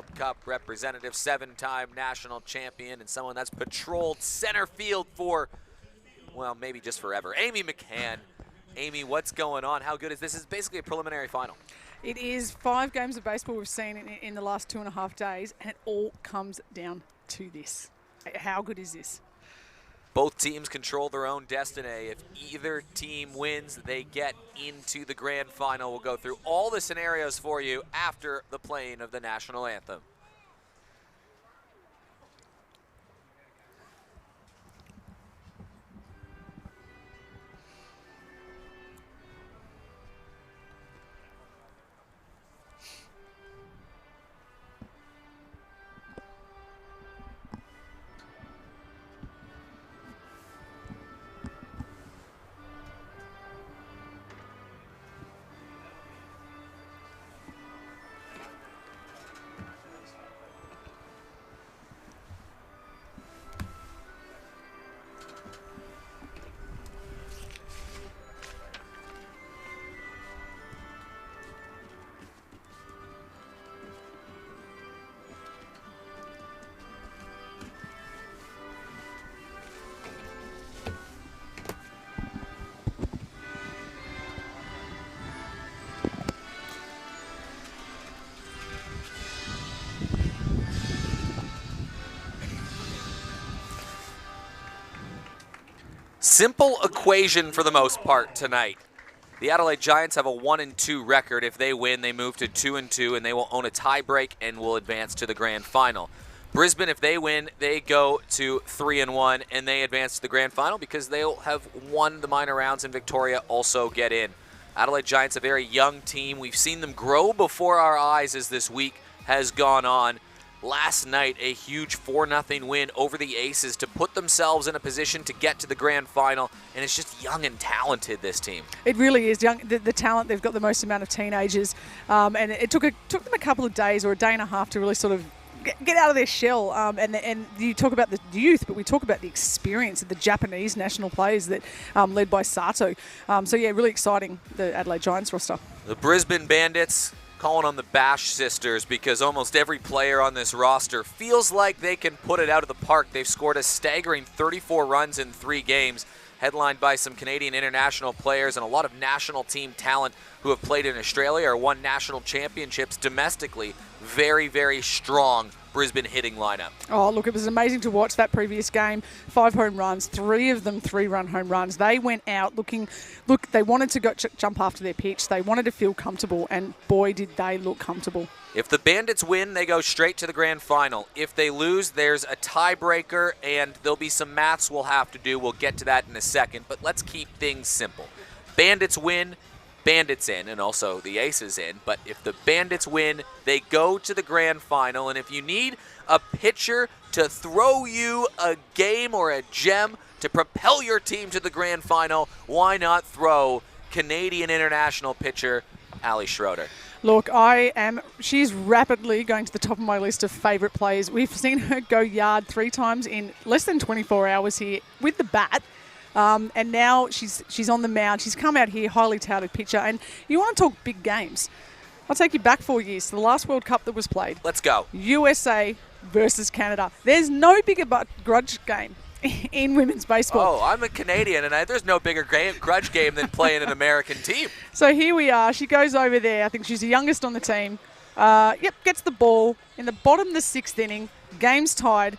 World Cup representative, 7-time national champion, and someone that's patrolled center field for, well, maybe just forever. Amy McCann. Amy, what's going on? How good is this? This is basically a preliminary final. It is 5 games of baseball we've seen in the last 2.5 days, and it all comes down to this. How good is this? Both teams control their own destiny. If either team wins, they get into the grand final. We'll go through all the scenarios for you after the playing of the national anthem. Simple equation for the most part tonight. The Adelaide Giants have a 1-2 record. If they win, they move to 2-2, and they will own a tiebreak and will advance to the grand final. Brisbane, if they win, they go to 3-1, and they advance to the grand final because they'll have won the minor rounds, and Victoria also get in. Adelaide Giants, a very young team. We've seen them grow before our eyes as this week has gone on. Last night, a huge 4-0 win over the Aces to put themselves in a position to get to the grand final, and it's just young and talented, this team. It really is young. The talent, they've got the most amount of teenagers, and it took them a couple of days or a day and a half to really sort of get out of their shell. And you talk about the youth, but we talk about the experience of the Japanese national players that led by Sato. So yeah, really exciting, the Adelaide Giants roster. The Brisbane Bandits, calling on the Bash sisters because almost every player on this roster feels like they can put it out of the park. They've scored a staggering 34 runs in 3 games, headlined by some Canadian international players and a lot of national team talent who have played in Australia or won national championships domestically. Very, very strong Brisbane hitting lineup. Oh, look, it was amazing to watch that previous game. 5 home runs, 3 of them 3-run home runs. They went out they wanted to go jump after their pitch. They wanted to feel comfortable, and boy, did they look comfortable. If the Bandits win, they go straight to the grand final. If they lose, there's a tiebreaker, and there'll be some maths we'll have to do. We'll get to that in a second, but let's keep things simple. Bandits win, Bandits in, and also the Aces in. But if the Bandits win, they go to the grand final. And if you need a pitcher to throw you a game or a gem to propel your team to the grand final, why not throw Canadian international pitcher Ali Schroeder? Look, she's rapidly going to the top of my list of favourite players. We've seen her go yard 3 times in less than 24 hours here with the bat. And now she's on the mound. She's come out here, highly touted pitcher. And you want to talk big games. I'll take you back 4 years to the last World Cup that was played. Let's go. USA versus Canada. There's no bigger grudge game in women's baseball. Oh, I'm a Canadian, and there's no bigger grudge game than playing an American team. So here we are. She goes over there. I think she's the youngest on the team. Gets the ball in the bottom of the 6th inning. Game's tied.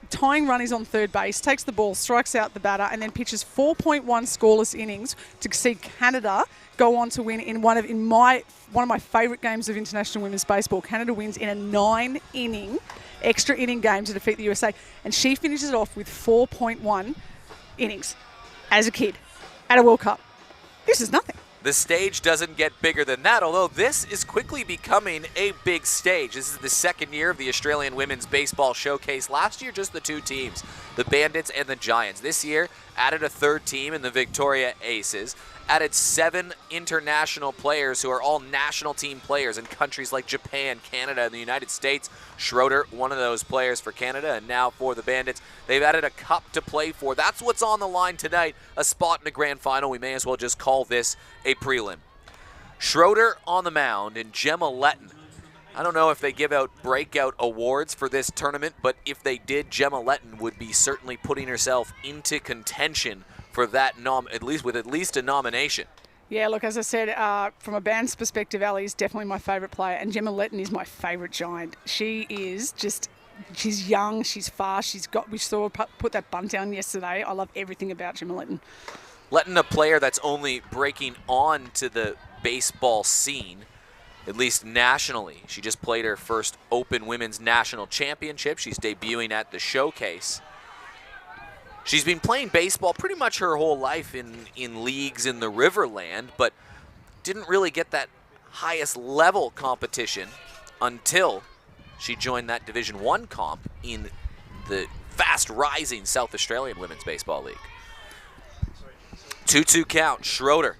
Tying run is on third base, takes the ball, strikes out the batter, and then pitches 4.1 scoreless innings to see Canada go on to win in one of my favourite games of international women's baseball. Canada wins in a 9-inning, extra inning game to defeat the USA, and she finishes it off with 4.1 innings as a kid at a World Cup. This is nothing. The stage doesn't get bigger than that, although this is quickly becoming a big stage. This is the 2nd year of the Australian Women's Baseball Showcase. Last year, just the 2 teams, the Bandits and the Giants. This year, added a 3rd team in the Victoria Aces. Added 7 international players who are all national team players in countries like Japan, Canada, and the United States. Schroeder, one of those players for Canada, and now for the Bandits. They've added a cup to play for. That's what's on the line tonight, a spot in the grand final. We may as well just call this a prelim. Schroeder on the mound and Gemma Letton I don't know if they give out breakout awards for this tournament, but if they did, Gemma Letton would be certainly putting herself into contention for that at least a nomination. Yeah, look, as I said, from a band's perspective, Ali is definitely my favourite player, and Gemma Letton is my favourite giant. She is just, she's young, she's fast, we saw her put that bunt down yesterday. I love everything about Gemma Letton. Letton, a player that's only breaking on to the baseball scene, at least nationally. She just played her first Open Women's National Championship. She's debuting at the Showcase. She's been playing baseball pretty much her whole life in leagues in the Riverland, but didn't really get that highest level competition until she joined that Division I comp in the fast rising South Australian Women's Baseball League. 2-2 count, Schroeder.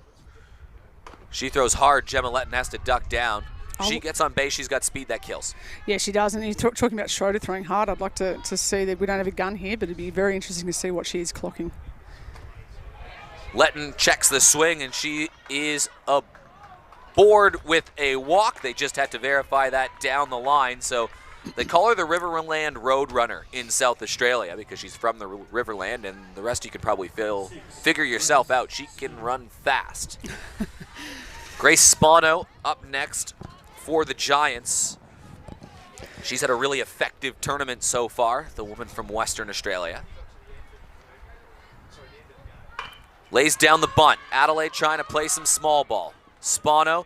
She throws hard. Gemma Letton has to duck down. She gets on base. She's got speed that kills. Yeah, she does. And you're talking about Schroeder throwing hard. I'd like to see that. We don't have a gun here, but it'd be very interesting to see what she is clocking. Letton checks the swing, and she is aboard with a walk. They just had to verify that down the line. So they call her the Riverland Road Runner in South Australia because she's from the Riverland, and the rest you could probably figure yourself out. She can run fast. Grace Spano up next for the Giants. She's had a really effective tournament so far, the woman from Western Australia. Lays down the bunt. Adelaide trying to play some small ball. Spano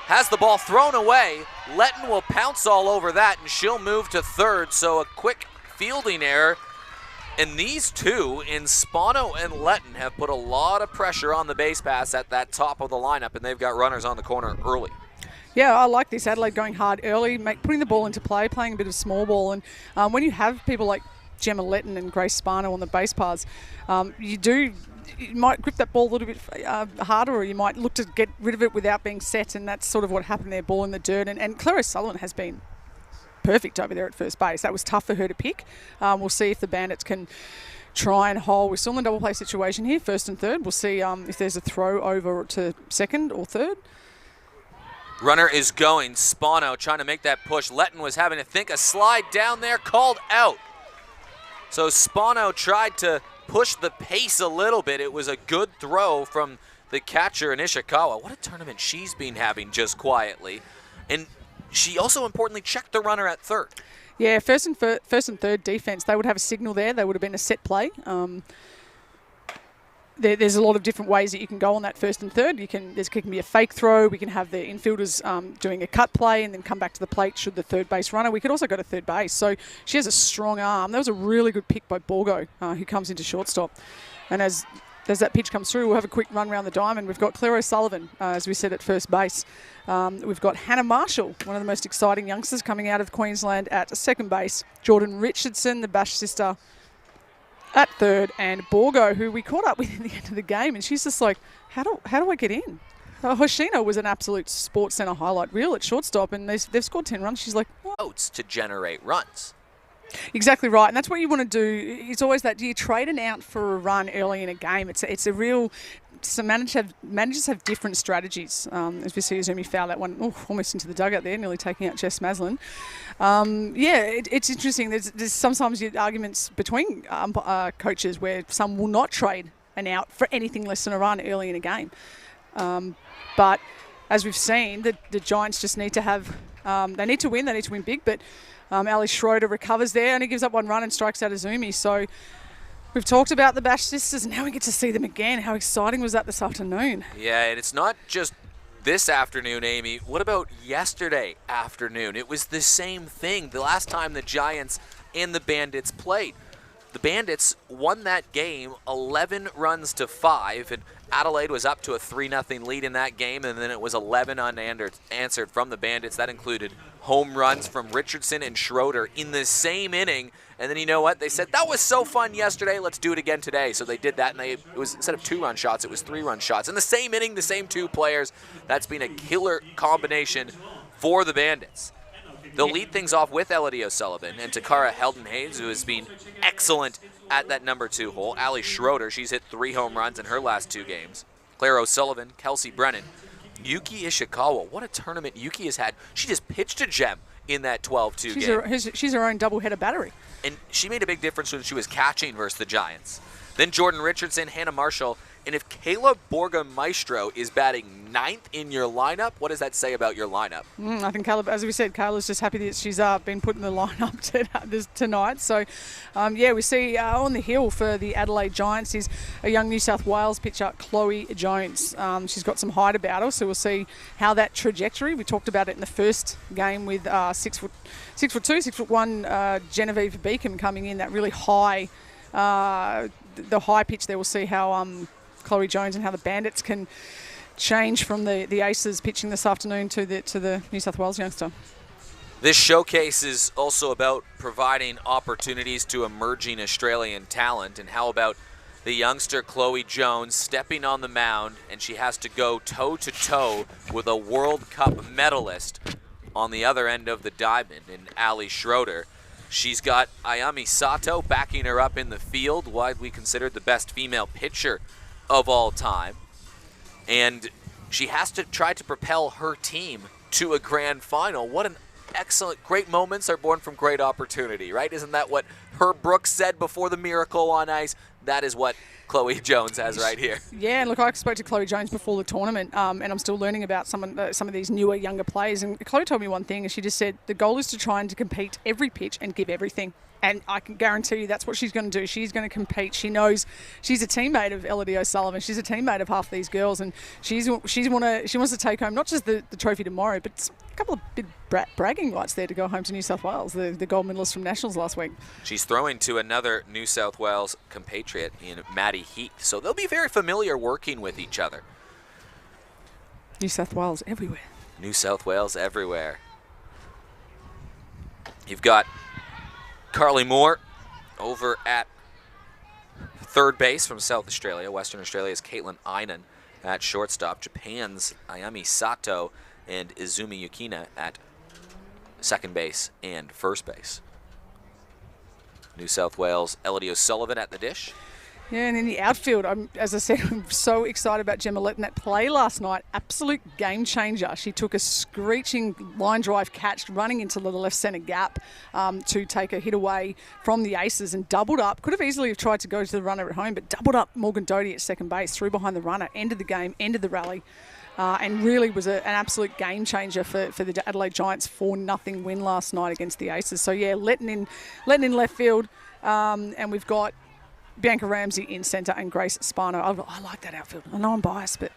has the ball thrown away. Letton will pounce all over that, and she'll move to third, so a quick fielding error. And these two, in Spano and Letton, have put a lot of pressure on the base pass at that top of the lineup, and they've got runners on the corner early. Yeah, I like this. Adelaide going hard early, putting the ball into play, playing a bit of small ball. And when you have people like Gemma Letton and Grace Spano on the base paths, you might grip that ball a little bit harder, or you might look to get rid of it without being set, and that's sort of what happened there, ball in the dirt. And Claire O'Sullivan has been perfect over there at first base. That was tough for her to pick. We'll see if the Bandits can try and hold. We're still in a double play situation here, first and third. We'll see if there's a throw over to second or third. Runner is going. Spano trying to make that push. Letton was having to think. A slide down there, called out. So Spano tried to push the pace a little bit. It was a good throw from the catcher in Ishikawa. What a tournament she's been having just quietly. And she also importantly checked the runner at third. Yeah, first and third defense. They would have a signal there. They would have been a set play. There's a lot of different ways that you can go on that first and third. There can be a fake throw. We can have the infielders doing a cut play and then come back to the plate should the third base runner. We could also go to third base. So she has a strong arm. That was a really good pick by Borgo, who comes into shortstop. And as that pitch comes through, we'll have a quick run around the diamond. We've got Claire O'Sullivan, as we said, at first base. We've got Hannah Marshall, one of the most exciting youngsters coming out of Queensland, at second base. Jordan Richardson, the Bash sister, at third, and Borgo, who we caught up with at the end of the game, and she's just like, how do I get in? Hoshino was an absolute Sports Centre highlight reel at shortstop, and they've scored 10 runs. She's like, what? To generate runs. Exactly right, and that's what you want to do. It's always that, do you trade an out for a run early in a game? It's a real... Some managers have different strategies. As we see Azumi foul that one almost into the dugout there, nearly taking out Jess Maslin. It's interesting. There's sometimes arguments between coaches where some will not trade an out for anything less than a run early in a game. But as we've seen, the Giants just need to have... they need to win. They need to win big. But Ali Schroeder recovers there, only gives up one run and strikes out Azumi. So... We've talked about the Bash sisters, and now we get to see them again. How exciting was that this afternoon? Yeah, and it's not just this afternoon, Amy. What about yesterday afternoon? It was the same thing. The last time the Giants and the Bandits played. The Bandits won that game 11 runs to 5, and Adelaide was up to a 3-0 lead in that game, and then it was 11 unanswered from the Bandits. That included home runs from Richardson and Schroeder in the same inning. And then you know what? They said, that was so fun yesterday, let's do it again today. So they did that, and it was, instead of 2-run shots, it was 3-run shots. In the same inning, the same two players. That's been a killer combination for the Bandits. They'll lead things off with Elodie O'Sullivan and Takara Helden-Hayes, who has been excellent at that number 2 hole. Ali Schroeder, she's hit 3 home runs in her last 2 games. Claire O'Sullivan, Kelsey Brennan. Yuki Ishikawa, what a tournament Yuki has had. She just pitched a gem in that 12-2 game. She's her own double-header battery. And she made a big difference when she was catching versus the Giants. Then Jordan Richardson, Hannah Marshall, and if Kayla Borga-Maestro is batting 9th in your lineup, what does that say about your lineup? I think Kayla, as we said, Kayla's just happy that she's been put in the lineup tonight. So, we see on the hill for the Adelaide Giants is a young New South Wales pitcher, Chloe Jones. She's got some height about her, so we'll see how that trajectory. We talked about it in the first game with 6'2", 6'1" Genevieve Beacom coming in, that really high, the high pitch there. We'll see how Chloe Jones and how the Bandits can change from the Aces pitching this afternoon to the New South Wales youngster. This showcase is also about providing opportunities to emerging Australian talent. And how about the youngster Chloe Jones stepping on the mound, and she has to go toe-to-toe with a World Cup medalist on the other end of the diamond in Ali Schroeder. She's got Ayami Sato backing her up in the field, widely considered the best female pitcher of all time. And she has to try to propel her team to a grand final. What an excellent, great moments are born from great opportunity, right? Isn't that what Herb Brooks said before the miracle on ice? That is what Chloe Jones has right here. Yeah, and look, I spoke to Chloe Jones before the tournament, and I'm still learning about some of these newer, younger players. And Chloe told me one thing, and she just said the goal is to try and to compete every pitch and give everything. And I can guarantee you that's what she's going to do. She's going to compete. She knows she's a teammate of Elodie O'Sullivan. She's a teammate of half these girls, and she wants to take home not just the trophy tomorrow, but a couple of big bragging rights there to go home to New South Wales, the gold medalist from Nationals last week. She's throwing to another New South Wales compatriot in Maddie Heath, so they'll be very familiar working with each other. New South Wales everywhere. New South Wales everywhere. You've got Carly Moore over at third base from South Australia. Western Australia's Caitlin Einan at shortstop. Japan's Ayami Sato and Izumi Yukina at second base and first base. New South Wales, Elodie O'Sullivan at the dish. Yeah, and in the outfield, as I said, I'm so excited about Gemma Letton. That play last night, absolute game changer. She took a screeching line drive catch running into the left centre gap to take a hit away from the Aces and doubled up. Could have easily have tried to go to the runner at home, but doubled up Morgan Doty at second base, threw behind the runner, ended the game, ended the rally, and really was an absolute game changer for the Adelaide Giants 4-0 win last night against the Aces. So yeah, Letton in left field, and we've got Bianca Ramsay in centre and Grace Spano. I like that outfield. I know I'm biased, but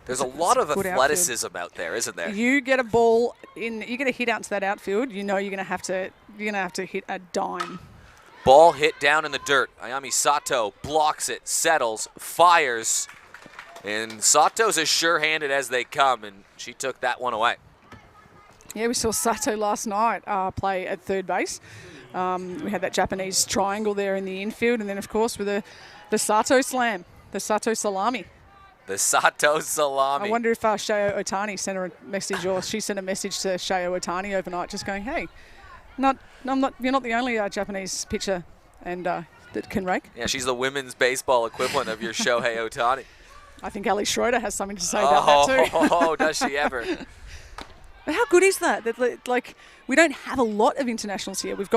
there's a lot of athleticism out there, isn't there? You get a ball in, you get a hit out into that outfield. You know you're going to have to hit a dime. Ball hit down in the dirt. Ayami Sato blocks it, settles, fires, and Sato's as sure-handed as they come, and she took that one away. Yeah, we saw Sato last night play at third base. We had that Japanese triangle there in the infield, and then, of course, with the Sato slam, the Sato salami. The Sato salami. I wonder if Sheo Otani sent her a message, or she sent a message to Sheo Otani overnight just going, hey, you're not the only Japanese pitcher and that can rake. Yeah, she's the women's baseball equivalent of your Shohei Otani. I think Ali Schroeder has something to say about that too. Oh, does she ever? But how good is that? Like, we don't have a lot of internationals here. We've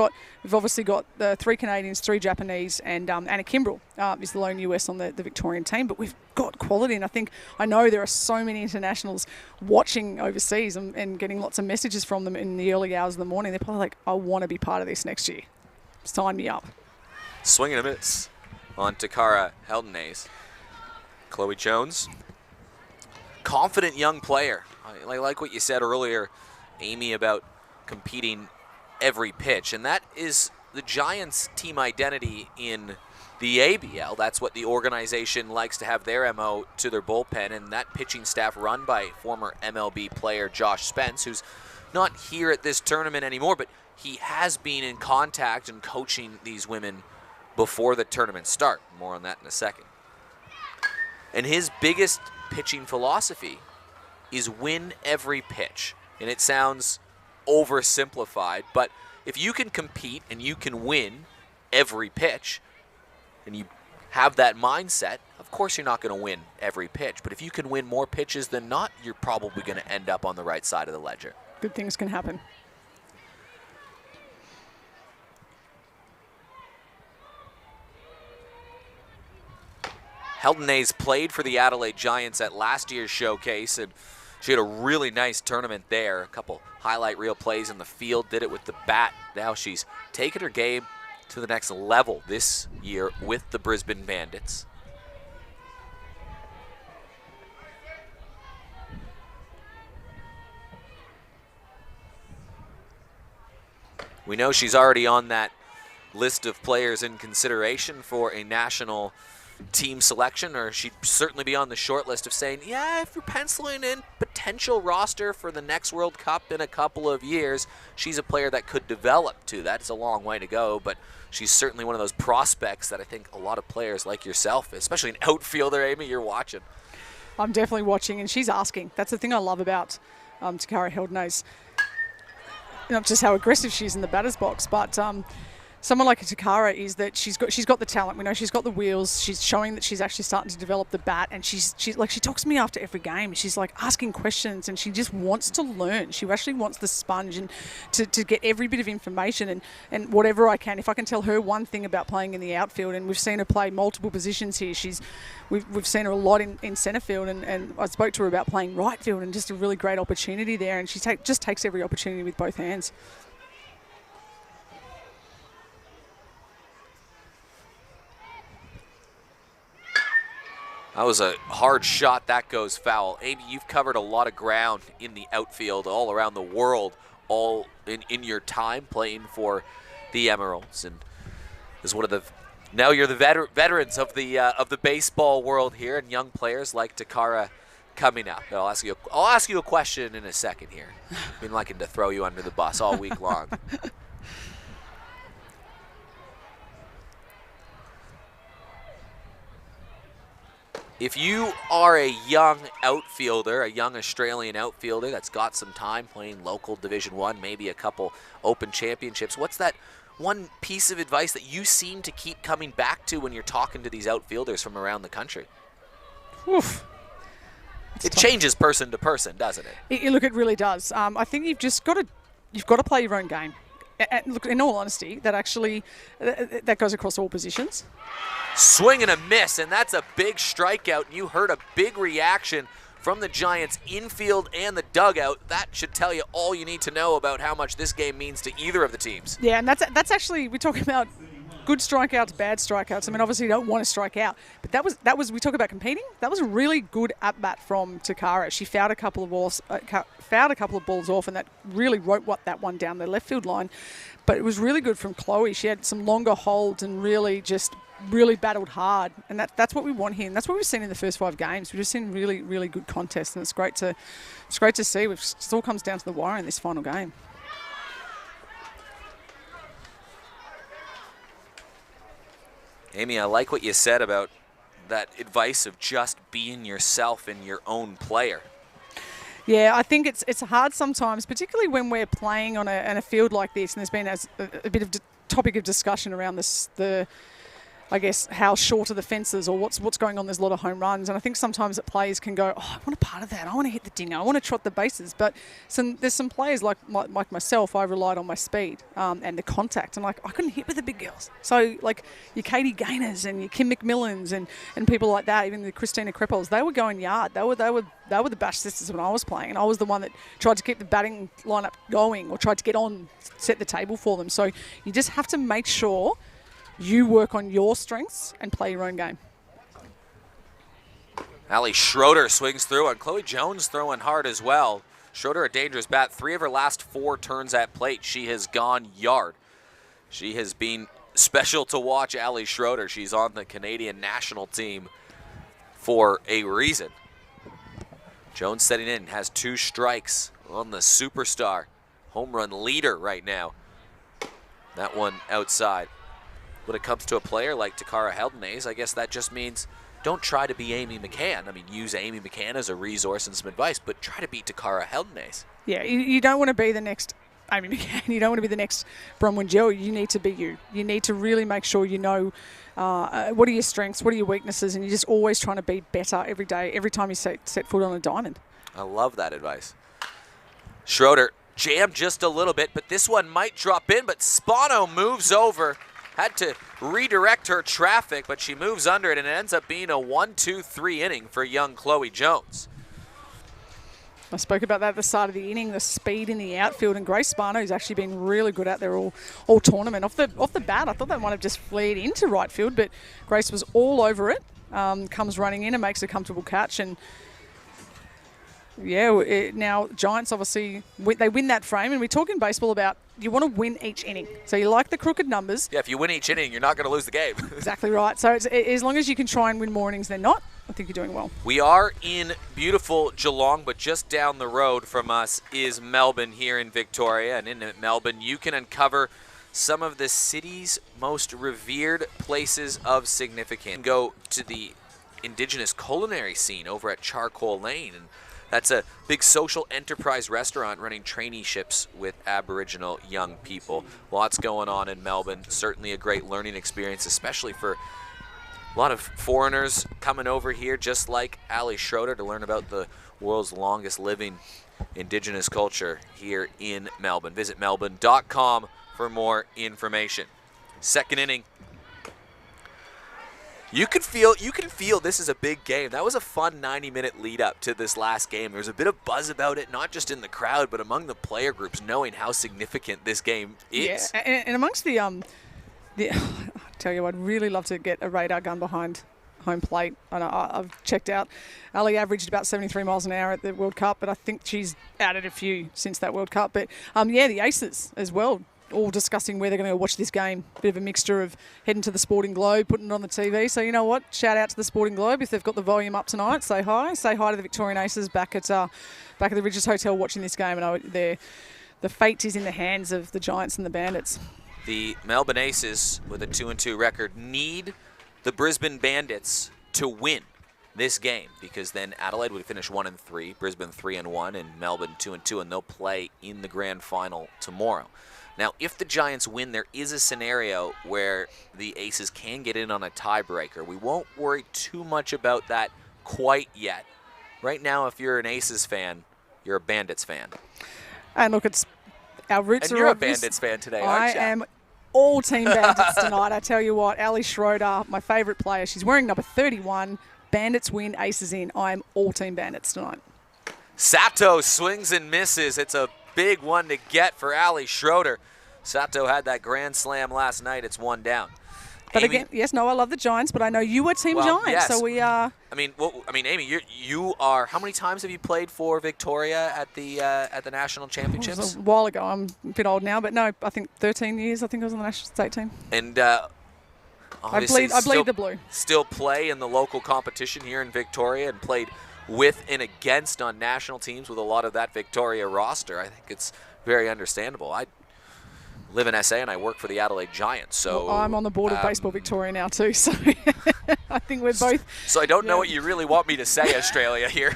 obviously got the 3 Canadians, 3 Japanese, and Anna Kimbrell is the lone US on the Victorian team. But we've got quality, and I know there are so many internationals watching overseas and getting lots of messages from them in the early hours of the morning. They're probably like, I want to be part of this next year. Sign me up. Swing and a miss on Takara Heldenays. Chloe Jones, confident young player. I like what you said earlier, Amy, about competing every pitch. And that is the Giants' team identity in the ABL. That's what the organization likes to have their MO to their bullpen. And that pitching staff run by former MLB player Josh Spence, who's not here at this tournament anymore, but he has been in contact and coaching these women before the tournament start. More on that in a second. And his biggest pitching philosophy is win every pitch. And it sounds oversimplified, but if you can compete and you can win every pitch, and you have that mindset, of course you're not going to win every pitch. But if you can win more pitches than not, you're probably going to end up on the right side of the ledger. Good things can happen. Heldenays played for the Adelaide Giants at last year's showcase, and she had a really nice tournament there. A couple highlight reel plays in the field, did it with the bat. Now she's taken her game to the next level this year with the Brisbane Bandits. We know she's already on that list of players in consideration for a national team selection, or she'd certainly be on the short list of saying, yeah, if you're penciling in potential roster for the next World Cup in a couple of years, she's a player that could develop too. That's a long way to go, but she's certainly one of those prospects that I think a lot of players like yourself, especially an outfielder, Amy, you're watching. I'm definitely watching, and she's asking. That's the thing I love about Takara Heldenays. Not just how aggressive she is in the batter's box, but someone like Takara is that she's got the talent. We know she's got the wheels. She's showing that she's actually starting to develop the bat, and she's like, she talks to me after every game. She's like asking questions, and she just wants to learn. She actually wants the sponge and to get every bit of information and whatever I can. If I can tell her one thing about playing in the outfield, and we've seen her play multiple positions here. We've seen her a lot in centre field, and I spoke to her about playing right field, and just a really great opportunity there. And she just takes every opportunity with both hands. That was a hard shot. That goes foul. Amy, you've covered a lot of ground in the outfield all around the world, all in your time playing for the Emeralds. And is one of the now you're the veterans of the baseball world here, and young players like Takara coming up. I'll ask you a question in a second here. Been liking to throw you under the bus all week long. If you are a young outfielder, a young Australian outfielder that's got some time playing local Division I, maybe a couple Open Championships, what's that one piece of advice that you seem to keep coming back to when you're talking to these outfielders from around the country? Oof. It changes person to person, doesn't it? Look, it really does. I think you've got to play your own game. And look, in all honesty, that goes across all positions. Swing and a miss, and that's a big strikeout. You heard a big reaction from the Giants infield and the dugout. That should tell you all you need to know about how much this game means to either of the teams. Yeah, and that's actually, we're talking about good strikeouts, bad strikeouts. I mean, obviously you don't want to strike out, but that was we talk about competing. That was a really good at bat from Takara. She fouled a couple of balls off, and that really wrote that one down the left field line. But it was really good from Chloe. She had some longer holds and really battled hard, and that's what we want here, and that's what we've seen in the first 5 games. We've just seen really, really good contests, and it's great to see. It still comes down to the wire in this final game. Amy, I like what you said about that advice of just being yourself and your own player. Yeah, I think it's hard sometimes, particularly when we're playing on a field like this, and there's been a bit of topic of discussion around I guess, how short are the fences or what's going on. There's a lot of home runs, and I think sometimes that players can go, I want a part of that. I want to hit the dinger. I want to trot the bases. But there's some players like myself, I relied on my speed and the contact, and I couldn't hit with the big girls. So like your Katie Gaynors and your Kim McMillans and people like that, even the Christina Krepels, they were going yard. They were the Bash sisters when I was playing, and I was the one that tried to keep the batting lineup going or tried to set the table for them. So you just have to make sure you work on your strengths and play your own game. Ali Schroeder swings through, and Chloe Jones throwing hard as well. Schroeder, a dangerous bat. 3 of her last 4 turns at plate, she has gone yard. She has been special to watch, Ali Schroeder. She's on the Canadian national team for a reason. Jones setting in, has 2 strikes on the superstar. Home run leader right now. That one outside. When it comes to a player like Takara Heldenays, I guess that just means don't try to be Amy McCann. I mean, use Amy McCann as a resource and some advice, but try to beat Takara Heldenays. Yeah, you don't want to be the next Amy McCann. You don't want to be the next Bronwyn Gell. You need to be you. You need to really make sure you know what are your strengths, what are your weaknesses, and you're just always trying to be better every day, every time you set foot on a diamond. I love that advice. Schroeder jammed just a little bit, but this one might drop in, but Spano moves over. Had to redirect her traffic, but she moves under it, and it ends up being a 1-2-3 inning for young Chloe Jones. I spoke about that at the start of the inning, the speed in the outfield, and Grace Spano's actually been really good out there all tournament. Off the bat, I thought that might have just flared into right field, but Grace was all over it, comes running in and makes a comfortable catch. And yeah, now Giants obviously, they win that frame, and we talk in baseball about you want to win each inning. So you like the crooked numbers. Yeah, if you win each inning, you're not going to lose the game. Exactly right. So as long as you can try and win more innings than not, I think you're doing well. We are in beautiful Geelong, but just down the road from us is Melbourne here in Victoria. And in Melbourne, you can uncover some of the city's most revered places of significance. Go to the Indigenous culinary scene over at Charcoal Lane. And that's a big social enterprise restaurant running traineeships with Aboriginal young people. Lots going on in Melbourne. Certainly a great learning experience, especially for a lot of foreigners coming over here, just like Ali Schroeder, to learn about the world's longest living Indigenous culture here in Melbourne. Visit melbourne.com for more information. Second inning. You can feel this is a big game. That was a fun 90-minute lead up to this last game. There was a bit of buzz about it, not just in the crowd, but among the player groups, knowing how significant this game is. Yeah, and amongst the I tell you, I'd really love to get a radar gun behind home plate. I've checked out. Ali averaged about 73 miles an hour at the World Cup, but I think she's added a few since that World Cup. But yeah, the Aces as well, all discussing where they're going to watch this game. Bit of a mixture of heading to the Sporting Globe, putting it on the TV. So you know what? Shout out to the Sporting Globe if they've got the volume up tonight. Say hi. Say hi to the Victorian Aces back at the Richardson Hotel watching this game. And the fate is in the hands of the Giants and the Bandits. The Melbourne Aces, with a 2-2 record, need the Brisbane Bandits to win this game, because then Adelaide would finish 1-3, Brisbane 3-1, and Melbourne 2-2, and they'll play in the grand final tomorrow. Now, if the Giants win, there is a scenario where the Aces can get in on a tiebreaker. We won't worry too much about that quite yet. Right now, if you're an Aces fan, you're a Bandits fan. And look, our roots and are you're obvious. a Bandits fan today, aren't you? I am all Team Bandits tonight. I tell you what, Ali Schroeder, my favourite player, she's wearing number 31. Bandits win, Aces in. I am all Team Bandits tonight. Sato swings and misses. It's a big one to get for Ali Schroeder. Sato had that grand slam last night. It's one down. But Amy, again, yes, no, I love the Giants, but I know you were Team Giants, yes. so we are. Amy, you are. How many times have you played for Victoria at the national championships? It was a while ago. I'm a bit old now, but no, I think 13 years. I think I was on the national state team. And I bleed still, the blue. Still play in the local competition here in Victoria, and played with and against on national teams with a lot of that Victoria roster. I think it's very understandable. I live in SA and I work for the Adelaide Giants, so well, I'm on the board of Baseball Victoria now too, so I think we're both. So I don't know what you really want me to say, Australia, here.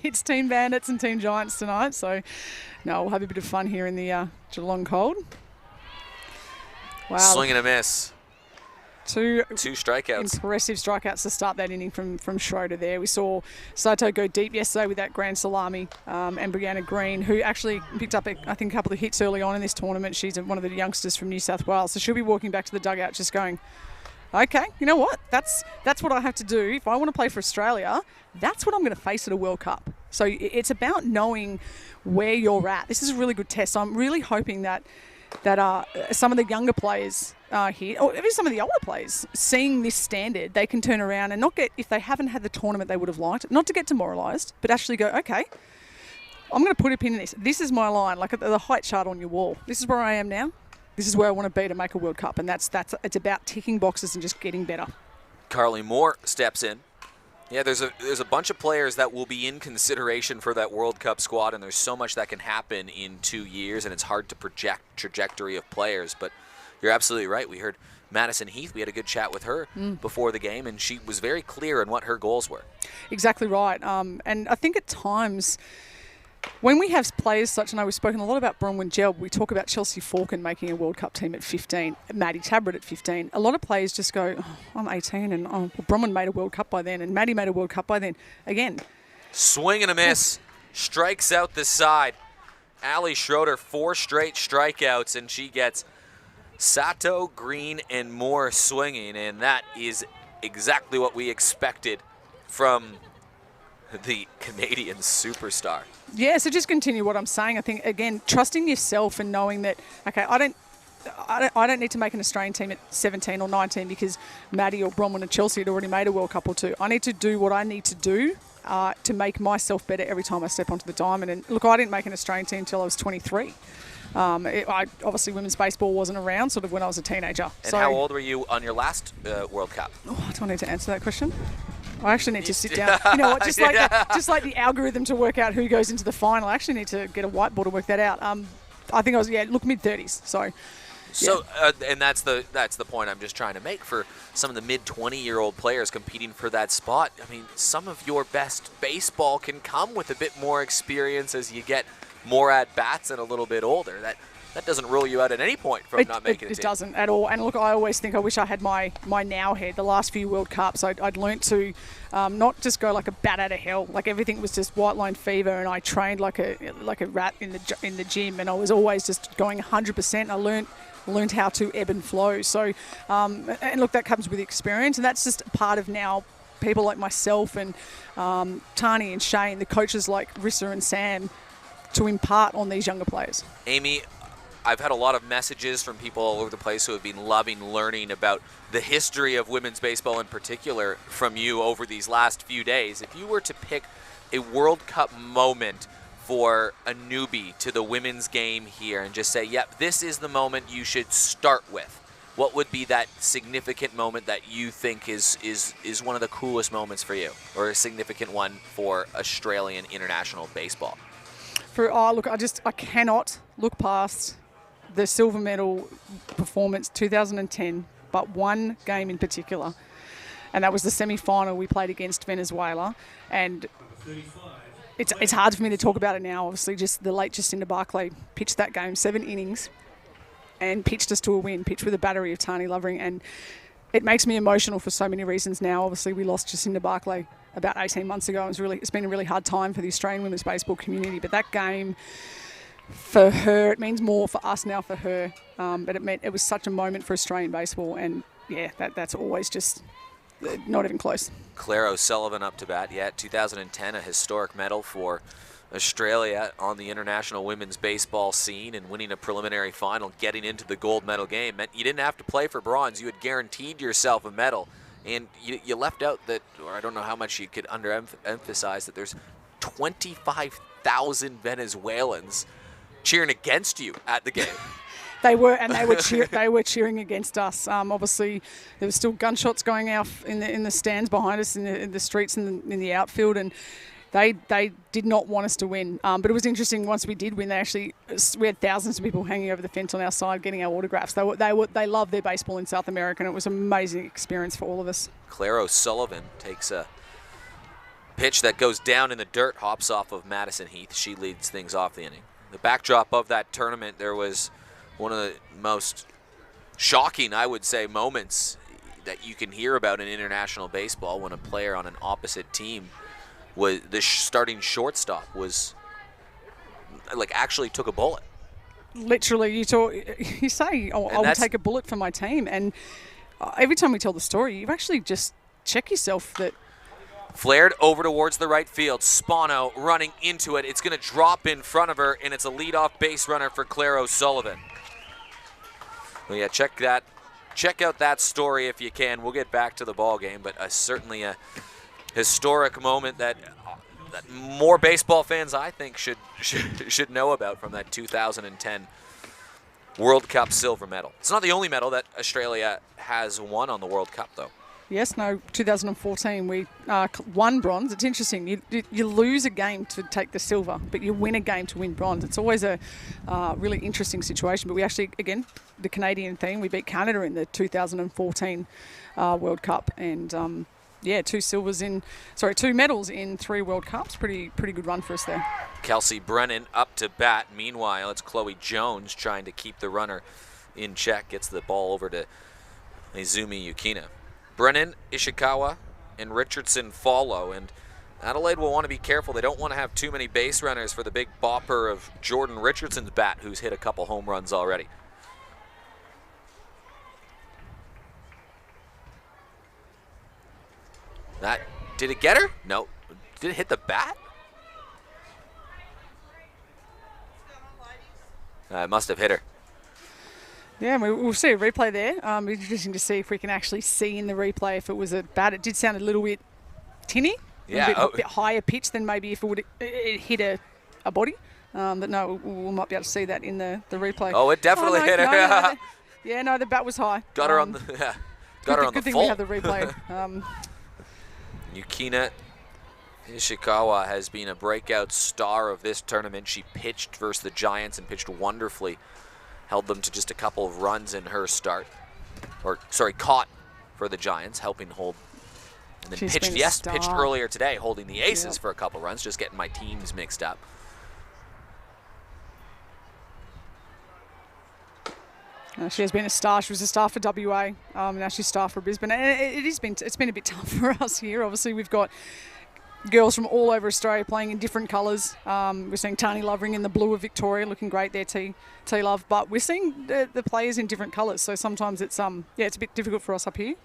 It's Team Bandits and Team Giants tonight, so no, we'll have a bit of fun here in the Geelong cold. Wow, swing and a miss. Two strikeouts. Impressive strikeouts to start that inning from Schroeder there. We saw Sato go deep yesterday with that grand salami, and Brianna Green, who actually picked up, I think, a couple of hits early on in this tournament. She's one of the youngsters from New South Wales, so she'll be walking back to the dugout just going, okay, you know what? That's what I have to do. If I want to play for Australia, that's what I'm going to face at a World Cup. So it's about knowing where you're at. This is a really good test. So I'm really hoping that some of the younger players here, or even some of the older players, seeing this standard, they can turn around and not get, if they haven't had the tournament they would have liked, not to get demoralised, but actually go, okay, I'm going to put a pin in this. This is my line, like the height chart on your wall. This is where I am now. This is where I want to be to make a World Cup, and it's about ticking boxes and just getting better. Carly Moore steps in. Yeah, there's a bunch of players that will be in consideration for that World Cup squad, and there's so much that can happen in 2 years, and it's hard to project trajectory of players. But you're absolutely right. We heard Madison Heath. We had a good chat with her before the game, and she was very clear on what her goals were. Exactly right. And I think at times when we have players such, and we've spoken a lot about Bronwyn Jell, we talk about Chelsea Falcon making a World Cup team at 15, Maddie Tabrett at 15. A lot of players just go, oh, I'm 18 and Bronwyn made a World Cup by then and Maddie made a World Cup by then. Again. Swing and a miss. Strikes out the side. Ali Schroeder, 4 straight strikeouts, and she gets Sato, Green, and Moore swinging, and that is exactly what we expected from the Canadian superstar. Yeah, so just continue what I'm saying. I think, again, trusting yourself and knowing that, okay, I don't need to make an Australian team at 17 or 19 because Maddie or Bronwyn or Chelsea had already made a World Cup or two. I need to do what I need to do to make myself better every time I step onto the diamond. And look, I didn't make an Australian team until I was 23. Obviously, women's baseball wasn't around sort of when I was a teenager. And how old were you on your last World Cup? Oh, do I need to answer that question? I actually need to sit down. You know what? Just like the algorithm to work out who goes into the final. I actually need to get a whiteboard to work that out. I think I was mid-30s. So, and that's the point I'm just trying to make for some of the mid-20-year-old players competing for that spot. I mean, some of your best baseball can come with a bit more experience as you get more at bats and a little bit older. That doesn't rule you out at any point from not making it. It doesn't at all. And look, I always think I wish I had my now head. The last few World Cups, I'd learnt to not just go like a bat out of hell. Like everything was just white line fever, and I trained like a rat in the gym, and I was always just going 100%. I learned how to ebb and flow. So, and look, that comes with experience, and that's just part of now. People like myself and Tani and Shane, the coaches like Rissa and Sam, to impart on these younger players. Amy, I've had a lot of messages from people all over the place who have been loving learning about the history of women's baseball in particular from you over these last few days. If you were to pick a World Cup moment for a newbie to the women's game here and just say, yep, this is the moment you should start with, what would be that significant moment that you think is one of the coolest moments for you, or a significant one for Australian international baseball? I cannot look past the silver medal performance 2010, but one game in particular, and that was the semi-final we played against Venezuela. And it's hard for me to talk about it now. Obviously, just the late Jacinda Barclay pitched that game, 7 innings, and pitched us to a win, pitched with a battery of Tani Lovering, and it makes me emotional for so many reasons now. Obviously, we lost Jacinda Barclay about 18 months ago. It's been a really hard time for the Australian women's baseball community, but that game, for her, it means more for us now for her, but it was such a moment for Australian baseball, and yeah, that's always just not even close. Claire O'Sullivan up to bat, 2010, a historic medal for Australia on the international women's baseball scene, and winning a preliminary final, getting into the gold medal game meant you didn't have to play for bronze. You had guaranteed yourself a medal, and you left out that, or I don't know how much you could underemphasize, that there's 25,000 Venezuelans cheering against you at the game. They were cheering against us. Obviously, there was still gunshots going off in the stands behind us, in the streets, in the outfield, and they did not want us to win. But it was interesting. Once we did win, we had thousands of people hanging over the fence on our side getting our autographs. They love their baseball in South America, and it was an amazing experience for all of us. Claire O'Sullivan takes a pitch that goes down in the dirt, hops off of Madison Heath. She leads things off the inning. The backdrop of that tournament, there was one of the most shocking, I would say, moments that you can hear about in international baseball when a player on an opposite team was the starting shortstop was actually took a bullet. Literally, you say, I will take a bullet for my team, and every time we tell the story, you actually just check yourself that. Flared over towards the right field. Spano running into it. It's going to drop in front of her, and it's a leadoff base runner for Claire O'Sullivan. Well, yeah, check out that story if you can. We'll get back to the ball game, but certainly a historic moment that more baseball fans, I think, should know about from that 2010 World Cup silver medal. It's not the only medal that Australia has won on the World Cup, though. Yes, no, 2014 we won bronze. It's interesting. You lose a game to take the silver, but you win a game to win bronze. It's always a really interesting situation. But we actually, again, the Canadian thing, we beat Canada in the 2014 World Cup. And two medals in 3 World Cups. Pretty good run for us there. Kelsey Brennan up to bat. Meanwhile, it's Chloe Jones trying to keep the runner in check. Gets the ball over to Izumi Yukina. Brennan, Ishikawa, and Richardson follow, and Adelaide will want to be careful. They don't want to have too many base runners for the big bopper of Jordan Richardson's bat, who's hit a couple home runs already. Did it get her? No. Did it hit the bat? It must have hit her. Yeah, we'll see a replay there. It'll be interesting to see if we can actually see in the replay if it was a bat. It did sound a little bit tinny, a bit higher pitch than maybe if it hit a body. But no, we might be able to see that in the replay. Oh, it definitely hit her. No, the bat was high. Got her on the Good thing we have the replay. Yukina Ishikawa has been a breakout star of this tournament. She pitched versus the Giants and pitched wonderfully. Held them to just a couple of runs in her start. Caught for the Giants, helping hold. And then pitched earlier today, holding the Aces for a couple of runs, just getting my teams mixed up. She has been a star. She was a star for WA. Now she's a star for Brisbane. And it's been a bit tough for us here. Obviously, we've got girls from all over Australia playing in different colours. We're seeing Tani Lovering in the blue of Victoria, looking great there, T-Love. But we're seeing the players in different colours. So sometimes it's a bit difficult for us up here.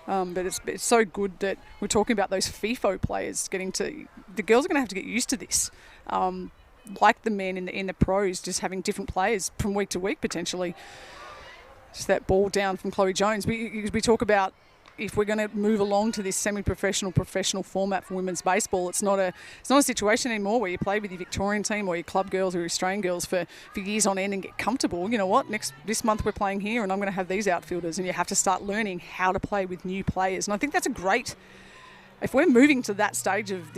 But it's so good that we're talking about those FIFO players the girls are going to have to get used to this. Like the men in the pros, just having different players from week to week potentially. Just that ball down from Chloe Jones. We talk about if we're going to move along to this semi-professional, professional format for women's baseball, it's not a situation anymore where you play with your Victorian team or your club girls or your Australian girls for years on end and get comfortable. You know what? This month we're playing here and I'm going to have these outfielders, and you have to start learning how to play with new players. And I think that's if we're moving to that stage of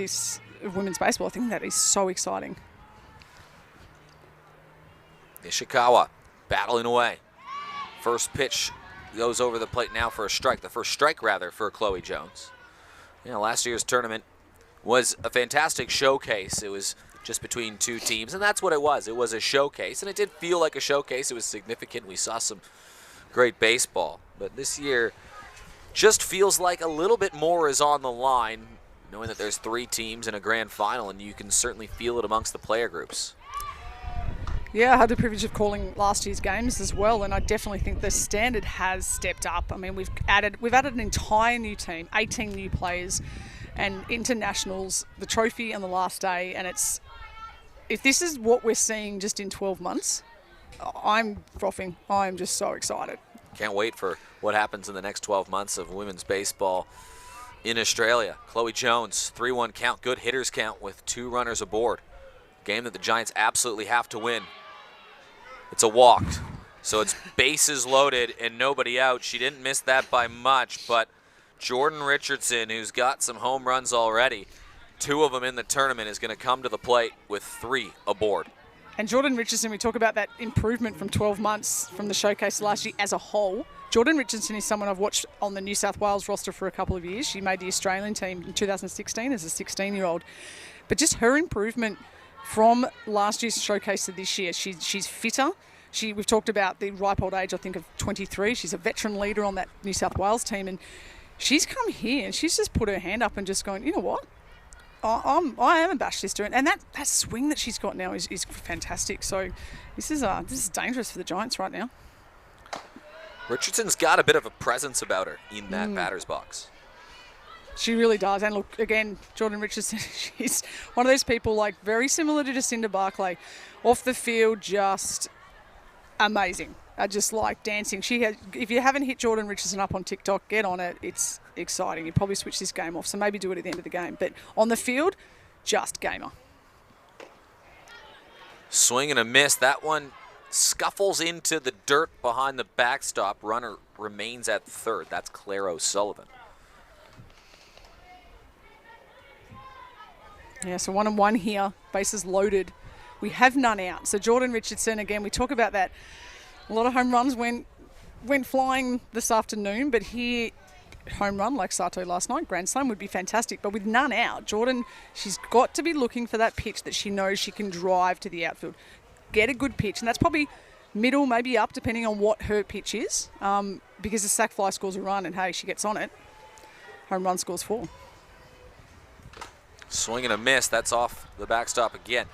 women's baseball, I think that is so exciting. Ishikawa battling away. First pitch goes over the plate now for a strike. The first strike, rather, for Chloe Jones. Last year's tournament was a fantastic showcase. It was just between two teams, and that's what it was. It was a showcase, and it did feel like a showcase. It was significant. We saw some great baseball. But this year just feels like a little bit more is on the line, knowing that there's 3 teams in a grand final, and you can certainly feel it amongst the player groups. Yeah, I had the privilege of calling last year's games as well, and I definitely think the standard has stepped up. I mean, we've added an entire new team, 18 new players, and internationals, the trophy on the last day, and if this is what we're seeing just in 12 months, I'm frothing. I'm just so excited. Can't wait for what happens in the next 12 months of women's baseball in Australia. Chloe Jones, 3-1 count, good hitters count with 2 runners aboard. Game that the Giants absolutely have to win. It's a walk, so it's bases loaded and nobody out. She didn't miss that by much, but Jordan Richardson, who's got some home runs already, 2 of them in the tournament, is going to come to the plate with 3 aboard. And Jordan Richardson, we talk about that improvement from 12 months from the showcase last year as a whole. Jordan Richardson is someone I've watched on the New South Wales roster for a couple of years. She made the Australian team in 2016 as a 16-year-old. But just her improvement from last year's showcase to this year, she's fitter. We've talked about the ripe old age, I think, of 23. She's a veteran leader on that New South Wales team, and she's come here and she's just put her hand up and just going, you know what? I am abashed, sister, and that swing that she's got now is fantastic. So this is dangerous for the Giants right now. Richardson's got a bit of a presence about her in that batter's box. She really does. And look, again, Jordan Richardson, she's one of those people like very similar to Jacinda Barclay. Off the field, just amazing. Just like dancing. If you haven't hit Jordan Richardson up on TikTok, get on it. It's exciting. You probably switch this game off, so maybe do it at the end of the game. But on the field, just gamer. Swing and a miss. That one scuffles into the dirt behind the backstop. Runner remains at third. That's Claire O'Sullivan. Yeah, so 1-1 here. Bases loaded. We have none out. So Jordan Richardson, again, we talk about that. A lot of home runs went flying this afternoon, but here home run like Sato last night, grand slam would be fantastic. But with none out, Jordan, she's got to be looking for that pitch that she knows she can drive to the outfield. Get a good pitch, and that's probably middle, maybe up, depending on what her pitch is, because the sac fly scores a run, and hey, she gets on it. Home run scores 4. Swing and a miss. That's off the backstop again.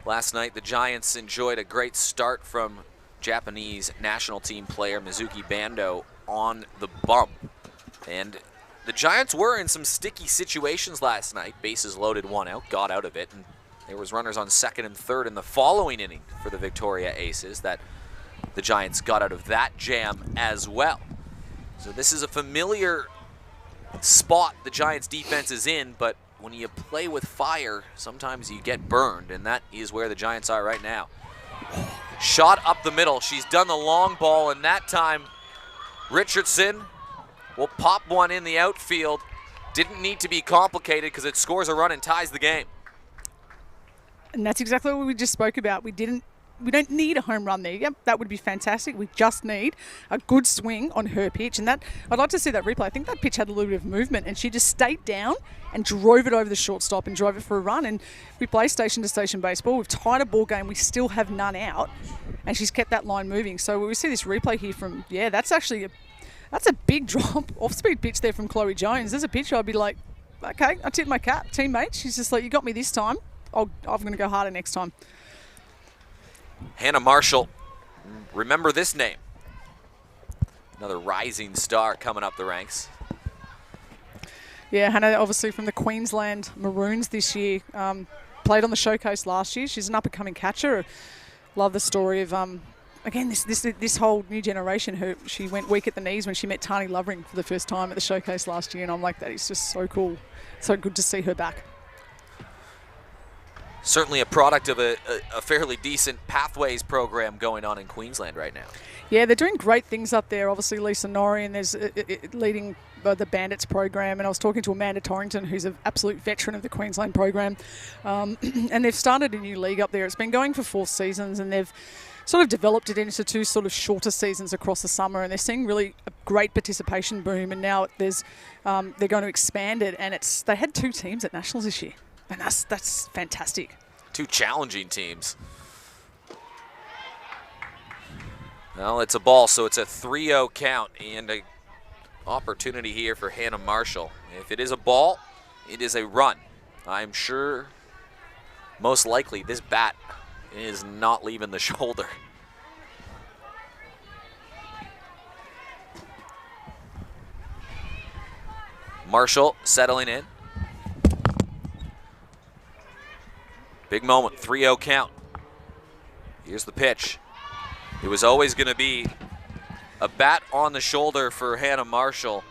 Last night, the Giants enjoyed a great start from Japanese national team player Mizuki Bando on the bump. And the Giants were in some sticky situations last night. Bases loaded, 1 out, got out of it. And there was runners on second and third in the following inning for the Victoria Aces that the Giants got out of that jam as well. So this is a familiar spot the Giants defense is in, but when you play with fire, sometimes you get burned, and that is where the Giants are right now. Shot up the middle. She's done the long ball, and that time Richardson will pop one in the outfield. Didn't need to be complicated because it scores a run and ties the game. And that's exactly what we just spoke about. We don't need a home run there. Yep, that would be fantastic. We just need a good swing on her pitch. And that, I'd like to see that replay. I think that pitch had a little bit of movement, and she just stayed down and drove it over the shortstop and drove it for a run. And we play station-to-station baseball. We've tied a ball game. We still have none out, and she's kept that line moving. So when we see this replay here from, that's actually that's a big drop, off-speed pitch there from Chloe Jones. There's a pitch I'd be like, okay, I tip my cap, teammate. She's just like, you got me this time. I'm going to go harder next time. Hannah Marshall, remember this name. Another rising star coming up the ranks. Yeah, Hannah, obviously from the Queensland Maroons this year. Played on the showcase last year. She's an up-and-coming catcher. Love the story of, again, this whole new generation. She went weak at the knees when she met Tani Lovering for the first time at the showcase last year, and I'm like, that is just so cool. So good to see her back. Certainly a product of a fairly decent Pathways program going on in Queensland right now. Yeah, they're doing great things up there. Obviously, Lisa Norrie, and there's leading the Bandits program. And I was talking to Amanda Torrington, who's an absolute veteran of the Queensland program. And they've started a new league up there. It's been going for 4 seasons, and they've sort of developed it into 2 sort of shorter seasons across the summer. And they're seeing really a great participation boom. And now they're going to expand it. And they had 2 teams at Nationals this year. And that's fantastic. 2 challenging teams. Well, it's a ball, so it's a 3-0 count and an opportunity here for Hannah Marshall. If it is a ball, it is a run. I'm sure most likely this bat is not leaving the shoulder. Marshall settling in. Big moment, 3-0 count. Here's the pitch. It was always going to be a bat on the shoulder for Hannah Marshall.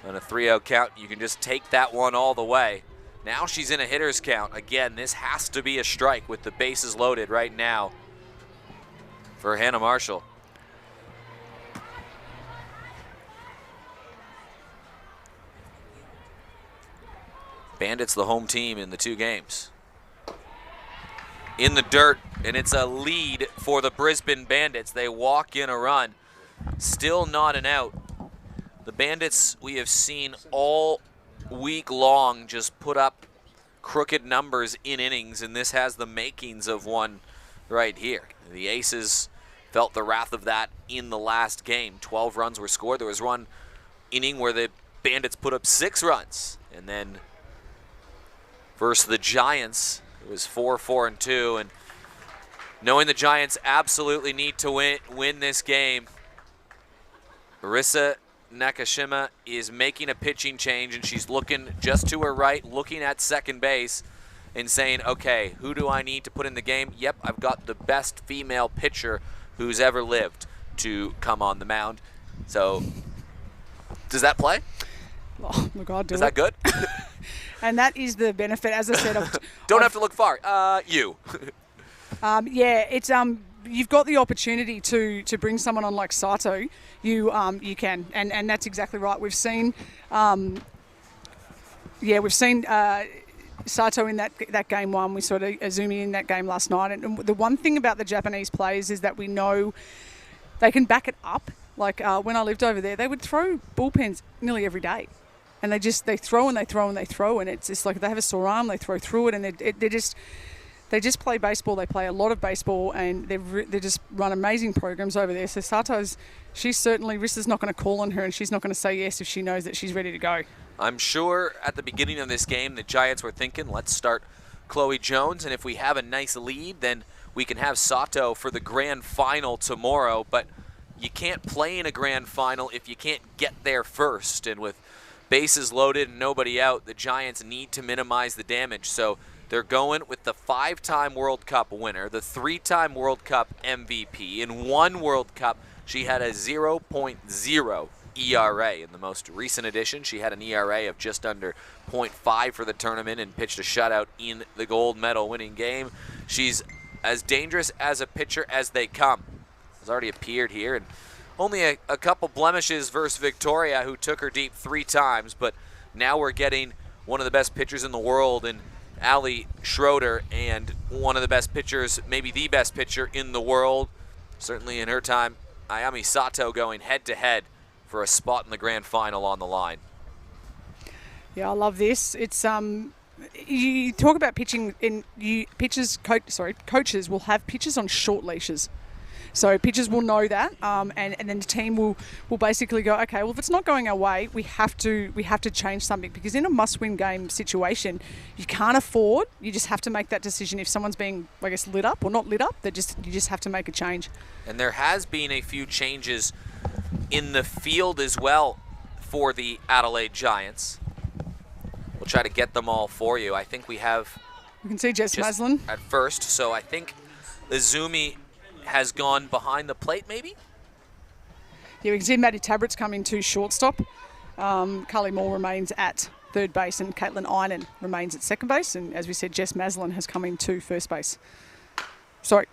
On a 3-0 count, you can just take that one all the way. Now she's in a hitter's count. Again, this has to be a strike with the bases loaded right now for Hannah Marshall. Bandits the home team in the 2 games. In the dirt, and it's a lead for the Brisbane Bandits. They walk in a run. Still not an out. The Bandits, we have seen all week long, just put up crooked numbers in innings, and this has the makings of one right here. The Aces felt the wrath of that in the last game. 12 runs were scored. There was one inning where the Bandits put up 6 runs, and then versus the Giants, it was 4-4-2, and knowing the Giants absolutely need to win this game, Marissa Nakashima is making a pitching change, and she's looking just to her right, looking at second base and saying, okay, who do I need to put in the game? Yep, I've got the best female pitcher who's ever lived to come on the mound. So, does that play? Oh, my God, is that good? And that is the benefit, as I said. Don't have to look far. You. Yeah, it's you've got the opportunity to bring someone on like Sato. You can, and that's exactly right. We've seen, Sato in that game 1. We saw Azumi in that game last night. And the one thing about the Japanese players is that we know they can back it up Like when I lived over there, they would throw bullpens nearly every day. And they throw and they throw and they throw, and it's just like they have a sore arm, they throw through it, and they just play baseball. They play a lot of baseball, and they just run amazing programs over there. So Sato's, Rissa's not going to call on her, and she's not going to say yes if she knows that she's ready to go. I'm sure at the beginning of this game, the Giants were thinking, let's start Chloe Jones, and if we have a nice lead, then we can have Sato for the grand final tomorrow. But you can't play in a grand final if you can't get there first. And with bases loaded and nobody out, the Giants need to minimize the damage. So they're going with the 5-time World Cup winner, the 3-time World Cup MVP. In one World Cup, she had a 0.0 ERA. In the most recent edition, she had an ERA of just under 0.5 for the tournament and pitched a shutout in the gold medal winning game. She's as dangerous as a pitcher as they come. Has already appeared here, and only a couple blemishes versus Victoria, who took her deep 3 times, but now we're getting one of the best pitchers in the world in Ali Schroeder, and one of the best pitchers, maybe the best pitcher in the world, certainly in her time, Ayami Sato, going head-to-head for a spot in the grand final on the line. Yeah, I love this. It's you talk about pitching, coaches will have pitchers on short leashes. So pitchers will know that, and then the team will basically go, okay, well, if it's not going our way, we have to change something, because in a must-win game situation, you can't afford. You just have to make that decision. If someone's being, I guess, lit up or not lit up, you just have to make a change. And there has been a few changes in the field as well for the Adelaide Giants. We'll try to get them all for you. I think we have. You can see Jess Maslin at first, so I think Izumi has gone behind the plate, maybe? Yeah, we can see Maddie Tabrett's coming to shortstop. Carly Moore remains at third base, and Caitlin Einan remains at second base. And as we said, Jess Maslin has come into first base. Sorry.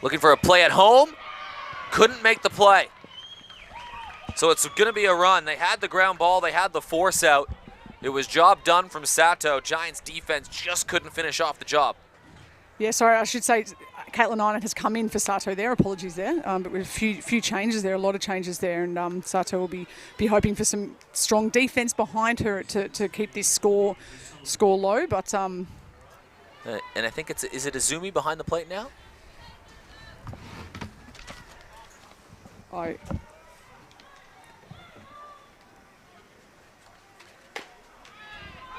Looking for a play at home. Couldn't make the play. So it's going to be a run. They had the ground ball. They had the force out. It was job done from Sato. Giants defense just couldn't finish off the job. Yeah, sorry, I should say Caitlin Einan has come in for Sato there. Apologies there. But with a few changes there, a lot of changes there. And Sato will be hoping for some strong defense behind her to keep this score low. But and I think is it Izumi behind the plate now?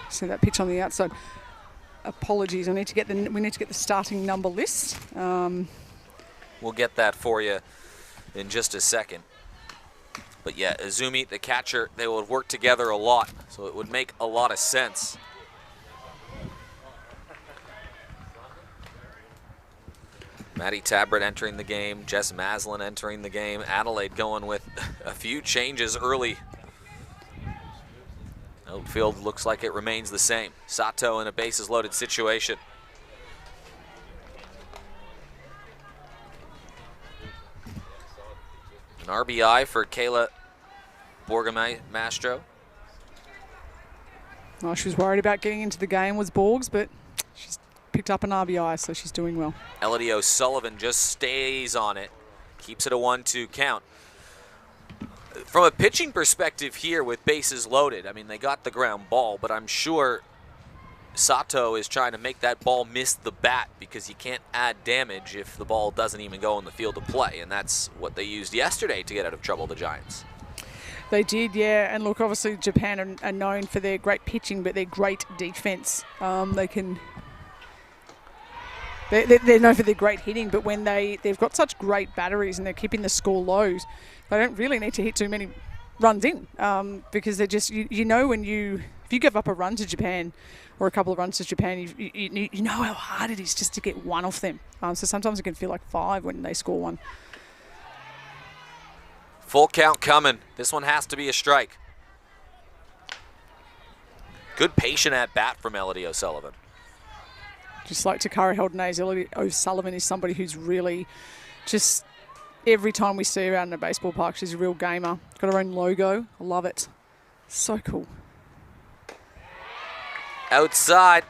See that pitch on the outside. Apologies, we need to get the starting number list. We'll get that for you in just a second. But yeah, Izumi, the catcher, they will work together a lot, so it would make a lot of sense. Maddie Tabrett entering the game, Jess Maslin entering the game. Adelaide going with a few changes early. Outfield looks like it remains the same. Sato in a bases loaded situation. An RBI for Kayla Borgamastro. Oh, she was worried about getting into the game, was Borgs, but she's picked up an RBI, so she's doing well. Elodie O'Sullivan just stays on it, keeps it a 1-2 count. From a pitching perspective here with bases loaded, I mean, they got the ground ball, but I'm sure Sato is trying to make that ball miss the bat, because you can't add damage if the ball doesn't even go in the field of play, and that's what they used yesterday to get out of trouble, the Giants. They did, yeah, and look, obviously Japan are known for their great pitching, but their great defense. They're known for their great hitting, but when they've got such great batteries and they're keeping the score low, they don't really need to hit too many runs in, because they're just, you know, if you give up a run to Japan or a couple of runs to Japan, you know how hard it is just to get one off them. So sometimes it can feel like 5 when they score one. Full count coming. This one has to be a strike. Good patient at bat from Elodie O'Sullivan. Just like Takara Haldanaze, Elodie O'Sullivan is somebody who's really just, every time we see her out in a baseball park, she's a real gamer. Got her own logo. I love it. So cool. Outside,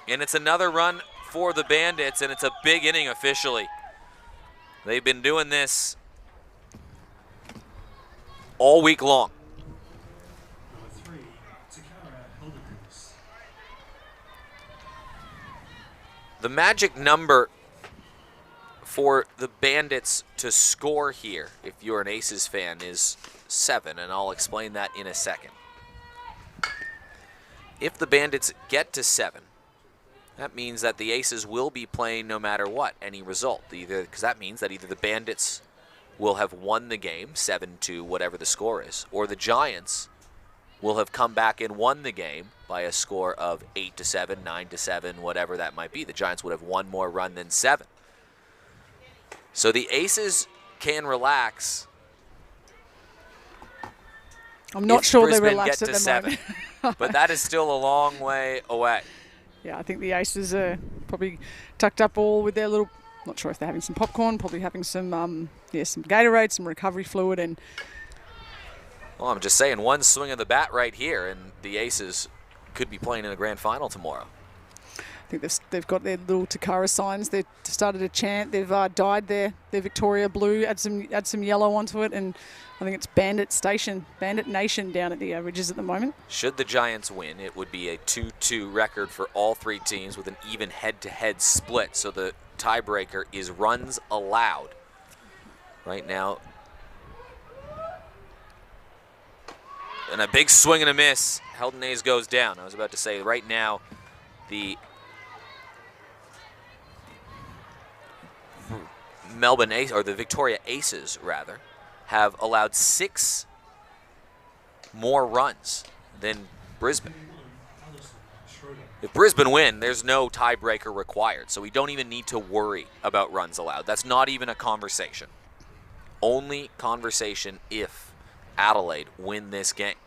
and it's another run for the Bandits, and it's a big inning officially. They've been doing this all week long. The magic number for the Bandits to score here, if you're an Aces fan, is 7, and I'll explain that in a second. If the Bandits get to 7, that means that the Aces will be playing no matter what, any result. Because that means that either the Bandits will have won the game, 7-2, whatever the score is, or the Giants will have come back and won the game by a score of 8-7, 9-7, whatever that might be. The Giants would have one more run than 7. So the Aces can relax. I'm not sure Brisbane they're relaxed get at to the 7. moment. But that is still a long way away. Yeah, I think the Aces are probably tucked up all with their little, not sure if they're having some popcorn, probably having some some Gatorade, some recovery fluid, and well, I'm just saying, one swing of the bat right here, and the Aces could be playing in the grand final tomorrow. I think they've got their little Takara signs. They've started a chant. They've dyed their Victoria blue, add some yellow onto it, and I think it's Bandit Nation down at the Ridges at the moment. Should the Giants win, it would be a 2-2 record for all three teams with an even head-to-head split. So the tiebreaker is runs allowed. Right now, and a big swing and a miss. Heldon Hayes goes down. I was about to say, right now, the Melbourne Ace, or the Victoria Aces, rather, have allowed 6 more runs than Brisbane. If Brisbane win, there's no tiebreaker required, so we don't even need to worry about runs allowed. That's not even a conversation. Only conversation if Adelaide win this game.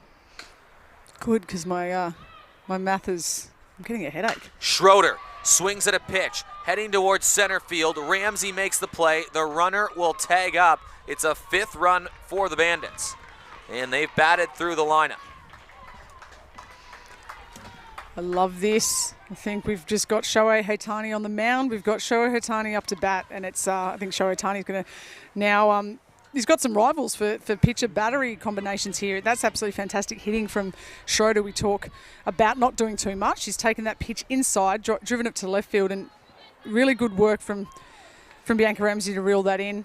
Good, because my math is, I'm getting a headache. Schroeder swings at a pitch, heading towards center field. Ramsay makes the play. The runner will tag up. It's a 5th run for the Bandits, and they've batted through the lineup. I love this. I think we've just got Shohei Ohtani on the mound. We've got Shohei Ohtani up to bat, and it's I think Shohei Ohtani's going to now. He's got some rivals for pitcher battery combinations here. That's absolutely fantastic hitting from Schroeder. We talk about not doing too much. He's taken that pitch inside, driven it to left field, and really good work from Bianca Ramsay to reel that in.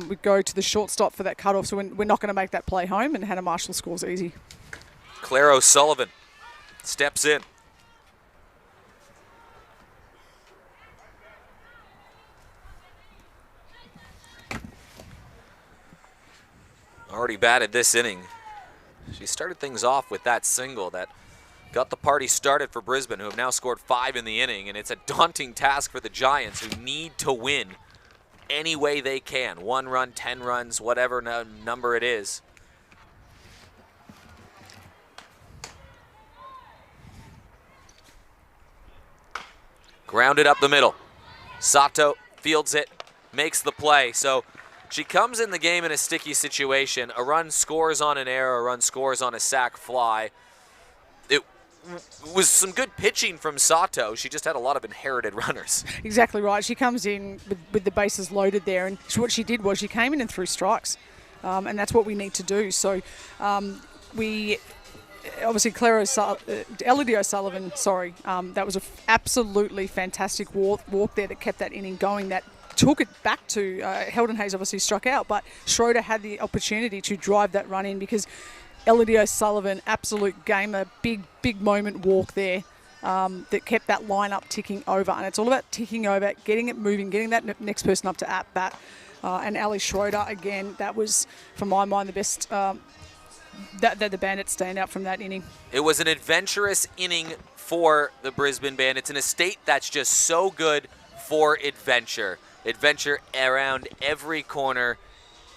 We go to the shortstop for that cutoff, so we're not going to make that play home, and Hannah Marshall scores easy. Claire O'Sullivan steps in. Already batted this inning. She started things off with that single that got the party started for Brisbane, who have now scored 5 in the inning, and it's a daunting task for the Giants, who need to win any way they can. 1 run, 10 runs, whatever number it is. Grounded up the middle. Sato fields it, makes the play. So she comes in the game in a sticky situation. A run scores on an error, a run scores on a sac fly. It was some good pitching from Sato. She just had a lot of inherited runners. Exactly right. She comes in with the bases loaded there, and what she did was she came in and threw strikes, and that's what we need to do. So we obviously Elodie O'Sullivan, that was an absolutely fantastic walk there that kept that inning going. That took it back to Heldon Hayes obviously struck out, but Schroeder had the opportunity to drive that run in because Elodie O'Sullivan, absolute gamer, big moment walk there that kept that lineup ticking over. And it's all about ticking over, getting it moving, getting that next person up to at bat. And Ali Schroeder, again, that was, for my mind, the best that the Bandits stand out from that inning. It was an adventurous inning for the Brisbane Bandits in a state that's just so good for adventure. Adventure around every corner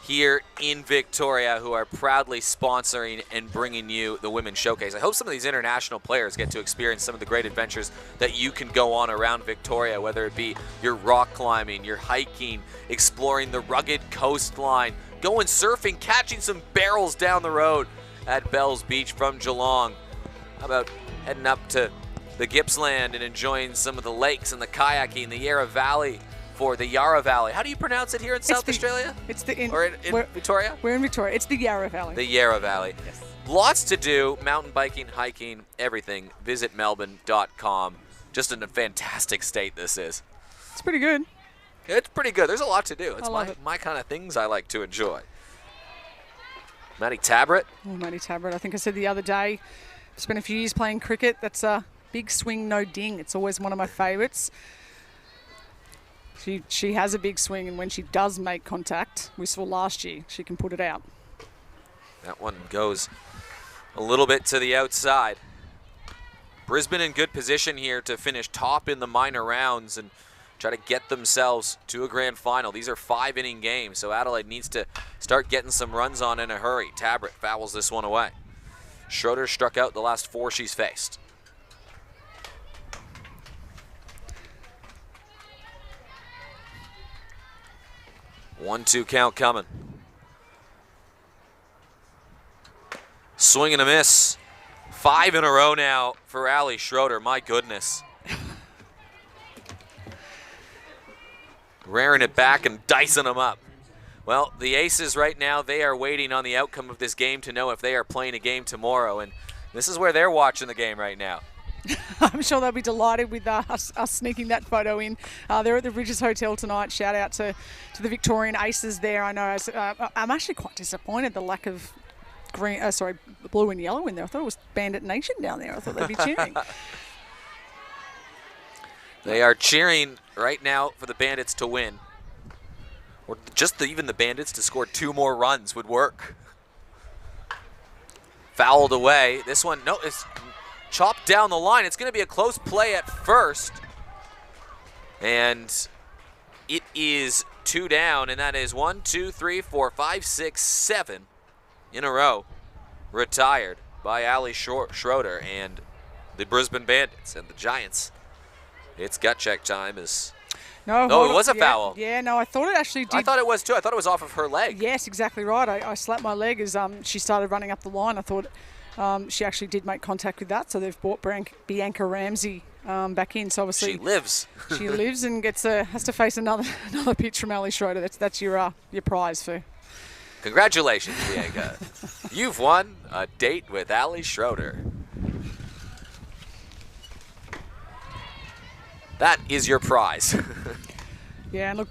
here in Victoria, who are proudly sponsoring and bringing you the Women's Showcase. I hope some of these international players get to experience some of the great adventures that you can go on around Victoria, whether it be your rock climbing, your hiking, exploring the rugged coastline, going surfing, catching some barrels down the road at Bells Beach from Geelong. How about heading up to the Gippsland and enjoying some of the lakes and the kayaking, the Yarra Valley for the Yarra Valley. How do you pronounce it here in South Australia? It's the or in Victoria? We're in Victoria. It's the Yarra Valley. The Yarra Valley. Yes. Lots to do, mountain biking, hiking, everything. Visit melbourne.com. Just in a fantastic state this is. It's pretty good. It's pretty good. There's a lot to do. It's it. my kind of things I like to enjoy. Maddie Tabrett. Oh, Maddie Tabrett. I think I said the other day, spent a few years playing cricket. That's a big swing, no ding. It's always one of my favourites. She has a big swing, and when she does make contact, we saw last year, she can put it out. That one goes a little bit to the outside. Brisbane in good position here to finish top in the minor rounds and try to get themselves to a grand final. These are 5-inning games, so Adelaide needs to start getting some runs on in a hurry. Tabrett fouls this one away. Schroeder struck out the last 4 she's faced. One-two count coming. Swing and a miss. 5 in a row now for Ali Schroeder. My goodness. Rearing it back and dicing them up. Well, the Aces right now, they are waiting on the outcome of this game to know if they are playing a game tomorrow. And this is where they're watching the game right now. I'm sure they'll be delighted with us sneaking that photo in. They're at the Ridges Hotel tonight. Shout out to the Victorian Aces there. I know I'm actually quite disappointed the lack of blue and yellow in there. I thought it was Bandit Nation down there. I thought they'd be cheering. They are cheering right now for the Bandits to win. Or just even the Bandits to score 2 more runs would work. Fouled away. This one, no, it's chopped down the line. It's going to be a close play at first. And it is 2 down, and that is 1, 2, 3, 4, 5, 6, 7 in a row retired by Ali Schroeder and the Brisbane Bandits. And the Giants, it's gut check time. No, it was a foul. Yeah, no, I thought it actually did. I thought it was too. I thought it was off of her leg. Yes, exactly right. I slapped my leg as she started running up the line. I thought she actually did make contact with that, so they've brought Bianca Ramsay back in. So obviously she lives. She lives and has to face another pitch from Ali Schroeder. That's your prize for. Congratulations, Bianca. You've won a date with Ali Schroeder. That is your prize. Yeah, and look,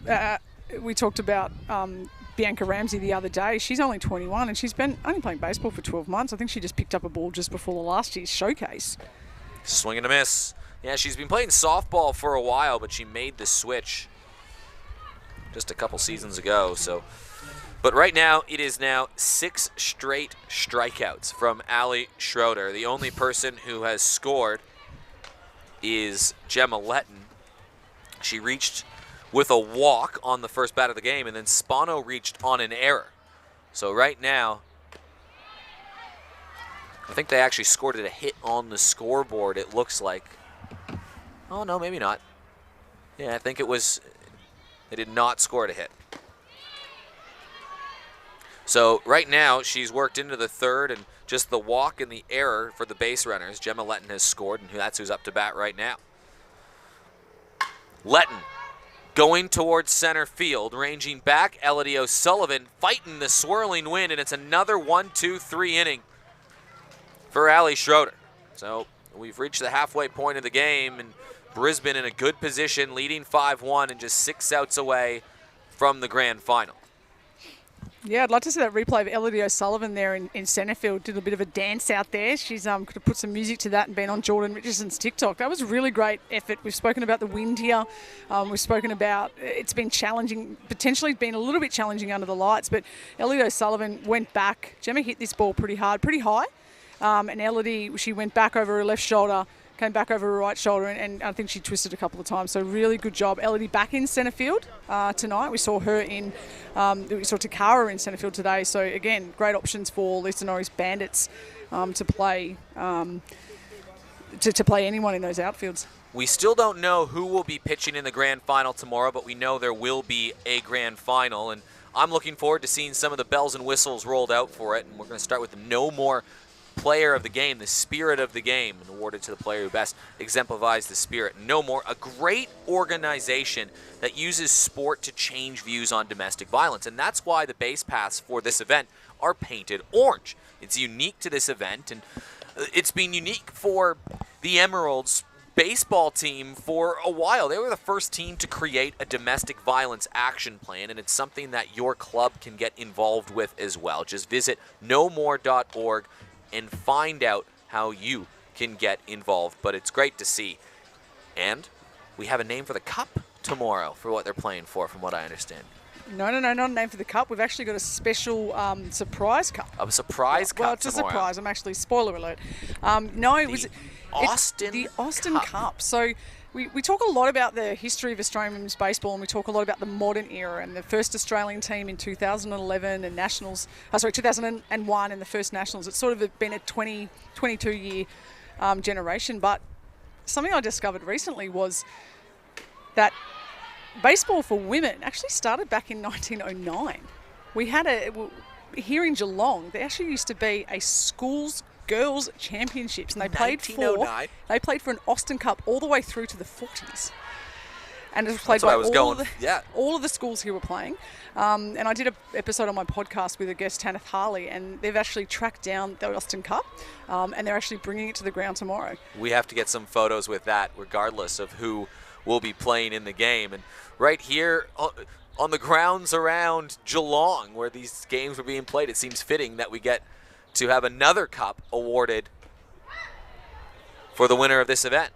we talked about Bianca Ramsay the other day. She's only 21 and she's been only playing baseball for 12 months. I think she just picked up a ball just before the last year's showcase. Swing and a miss. Yeah, she's been playing softball for a while, but she made the switch just a couple seasons ago. But right now, it is now 6 straight strikeouts from Ali Schroeder. The only person who has scored is Gemma Letton. She reached with a walk on the first bat of the game, and then Spano reached on an error. So right now, I think they actually scored it a hit on the scoreboard, it looks like. Oh, no, maybe not. Yeah, I think it was, they did not score it a hit. So right now, she's worked into the third, and just the walk and the error for the base runners. Gemma Letton has scored, and that's who's up to bat right now. Letton going towards center field, ranging back. Elodie O'Sullivan fighting the swirling wind, and it's another 1-2-3 inning for Ali Schroeder. So we've reached the halfway point of the game, and Brisbane in a good position, leading 5-1 and just 6 outs away from the grand final. Yeah, I'd like to see that replay of Elodie O'Sullivan there in centre field. Did a bit of a dance out there. She's could have put some music to that and been on Jordan Richardson's TikTok. That was a really great effort. We've spoken about the wind here. We've spoken about it's been challenging, potentially been a little bit challenging under the lights, but Elodie O'Sullivan went back. Gemma hit this ball pretty hard, pretty high, and Elodie, she went back over her left shoulder, came back over her right shoulder, and I think she twisted a couple of times. So really good job. Elodie back in centre field tonight. We saw her we saw Takara in centre field today. So again, great options for Lisa Norris Bandits to play to play anyone in those outfields. We still don't know who will be pitching in the grand final tomorrow, but we know there will be a grand final, and I'm looking forward to seeing some of the bells and whistles rolled out for it. And we're going to start with no more player of the game, the spirit of the game, and awarded to the player who best exemplifies the spirit. No More, a great organization that uses sport to change views on domestic violence, and that's why the base paths for this event are painted orange. It's unique to this event, and it's been unique for the Emeralds baseball team for a while. They were the first team to create a domestic violence action plan, and it's something that your club can get involved with as well. Just visit nomore.org and find out how you can get involved. But it's great to see. And we have a name for the cup tomorrow for what they're playing for, from what I understand. No, not a name for the cup. We've actually got a special surprise cup. A surprise cup. Well, it's tomorrow. A surprise. I'm actually, spoiler alert. No, it was the Austin Cup. So we talk a lot about the history of Australian women's baseball, and we talk a lot about the modern era and the first Australian team in 2011 and Nationals. 2001 and the first Nationals. It's sort of been a 22-year generation. But something I discovered recently was that baseball for women actually started back in 1909. We had here in Geelong, there actually used to be a girls championships, and they played for an Austin Cup all the way through to the 40s. And it was played by all of the schools here were playing. And I did an episode on my podcast with a guest, Tanith Harley, and they've actually tracked down the Austin Cup, and they're actually bringing it to the ground tomorrow. We have to get some photos with that, regardless of who will be playing in the game. And right here on the grounds around Geelong, where these games were being played, it seems fitting that we get to have another cup awarded for the winner of this event.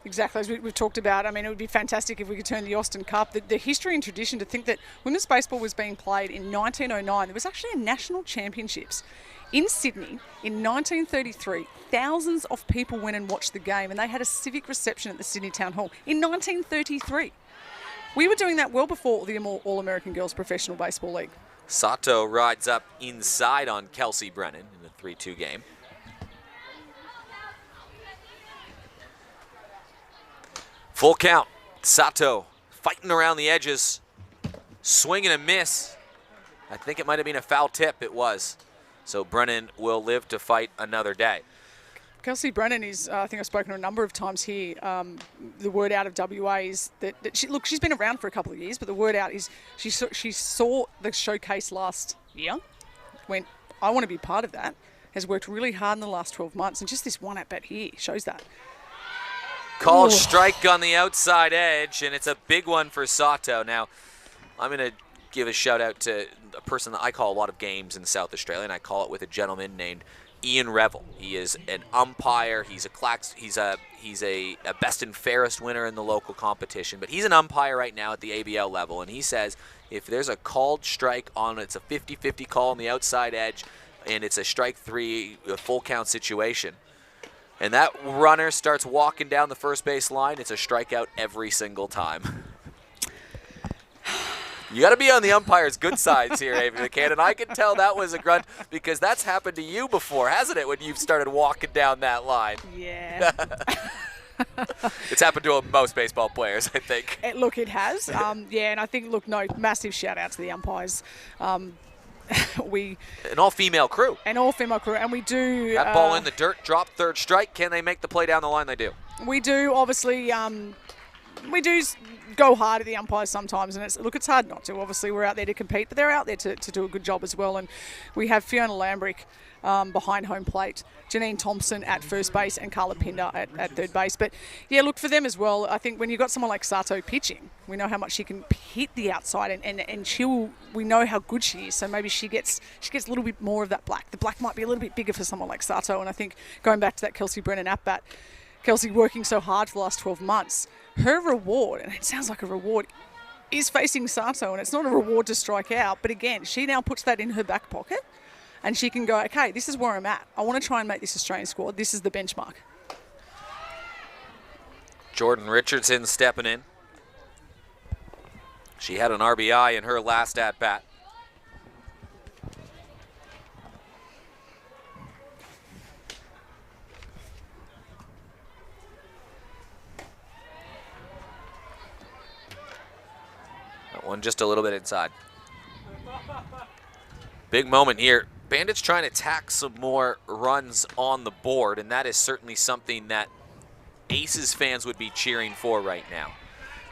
Exactly, as we've talked about. I mean, it would be fantastic if we could turn the Austin Cup. The history and tradition to think that women's baseball was being played in 1909. There was actually a national championships in Sydney in 1933. Thousands of people went and watched the game, and they had a civic reception at the Sydney Town Hall in 1933. We were doing that well before the All-American Girls Professional Baseball League. Sato rides up inside on Kelsey Brennan in the 3-2 game. Full count. Sato fighting around the edges. Swing and a miss. I think it might have been a foul tip. It was. So Brennan will live to fight another day. Kelsey Brennan is, I think I've spoken to her a number of times here. The word out of WA is that she's been around for a couple of years, but the word out is she saw the showcase last year, went, I want to be part of that, has worked really hard in the last 12 months, and just this one at-bat here shows that. Called strike on the outside edge, and it's a big one for Sato. Now, I'm going to give a shout-out to a person that I call a lot of games in South Australia, and I call it with a gentleman named Ian Revel. He is an umpire. He's a best and fairest winner in the local competition, but he's an umpire right now at the ABL level, and he says if there's a called strike on, it's a 50-50 call on the outside edge, and it's a strike three, a full count situation, and that runner starts walking down the first base line, it's a strikeout every single time. You got to be on the umpire's good sides here, Amy McCann, and I can tell that was a grunt because that's happened to you before, hasn't it, when you've started walking down that line? Yeah. It's happened to most baseball players, I think. Look, it has. And I think, massive shout-out to the umpires. An all-female crew. And we do... That ball in the dirt, drop, third strike. Can they make the play down the line? They do. We do, obviously... we do go hard at the umpires sometimes, and it's hard not to. Obviously, we're out there to compete, but they're out there to do a good job as well. And we have Fiona Lambrick behind home plate, Janine Thompson at first base, and Carla Pinder at third base. But yeah, look, for them as well, I think when you've got someone like Sato pitching, we know how much she can hit the outside, and we know how good she is. So maybe she gets a little bit more of that black. The black might be a little bit bigger for someone like Sato. And I think going back to that Kelsey Brennan at bat, Kelsey working so hard for the last 12 months, her reward, and it sounds like a reward, is facing Sato, and it's not a reward to strike out. But again, she now puts that in her back pocket, and she can go, okay, this is where I'm at. I want to try and make this Australian squad. This is the benchmark. Jordan Richardson stepping in. She had an RBI in her last at-bat. That one just a little bit inside. Big moment here Bandits trying to tack some more runs on the board, and that is certainly something that Aces fans would be cheering for right now.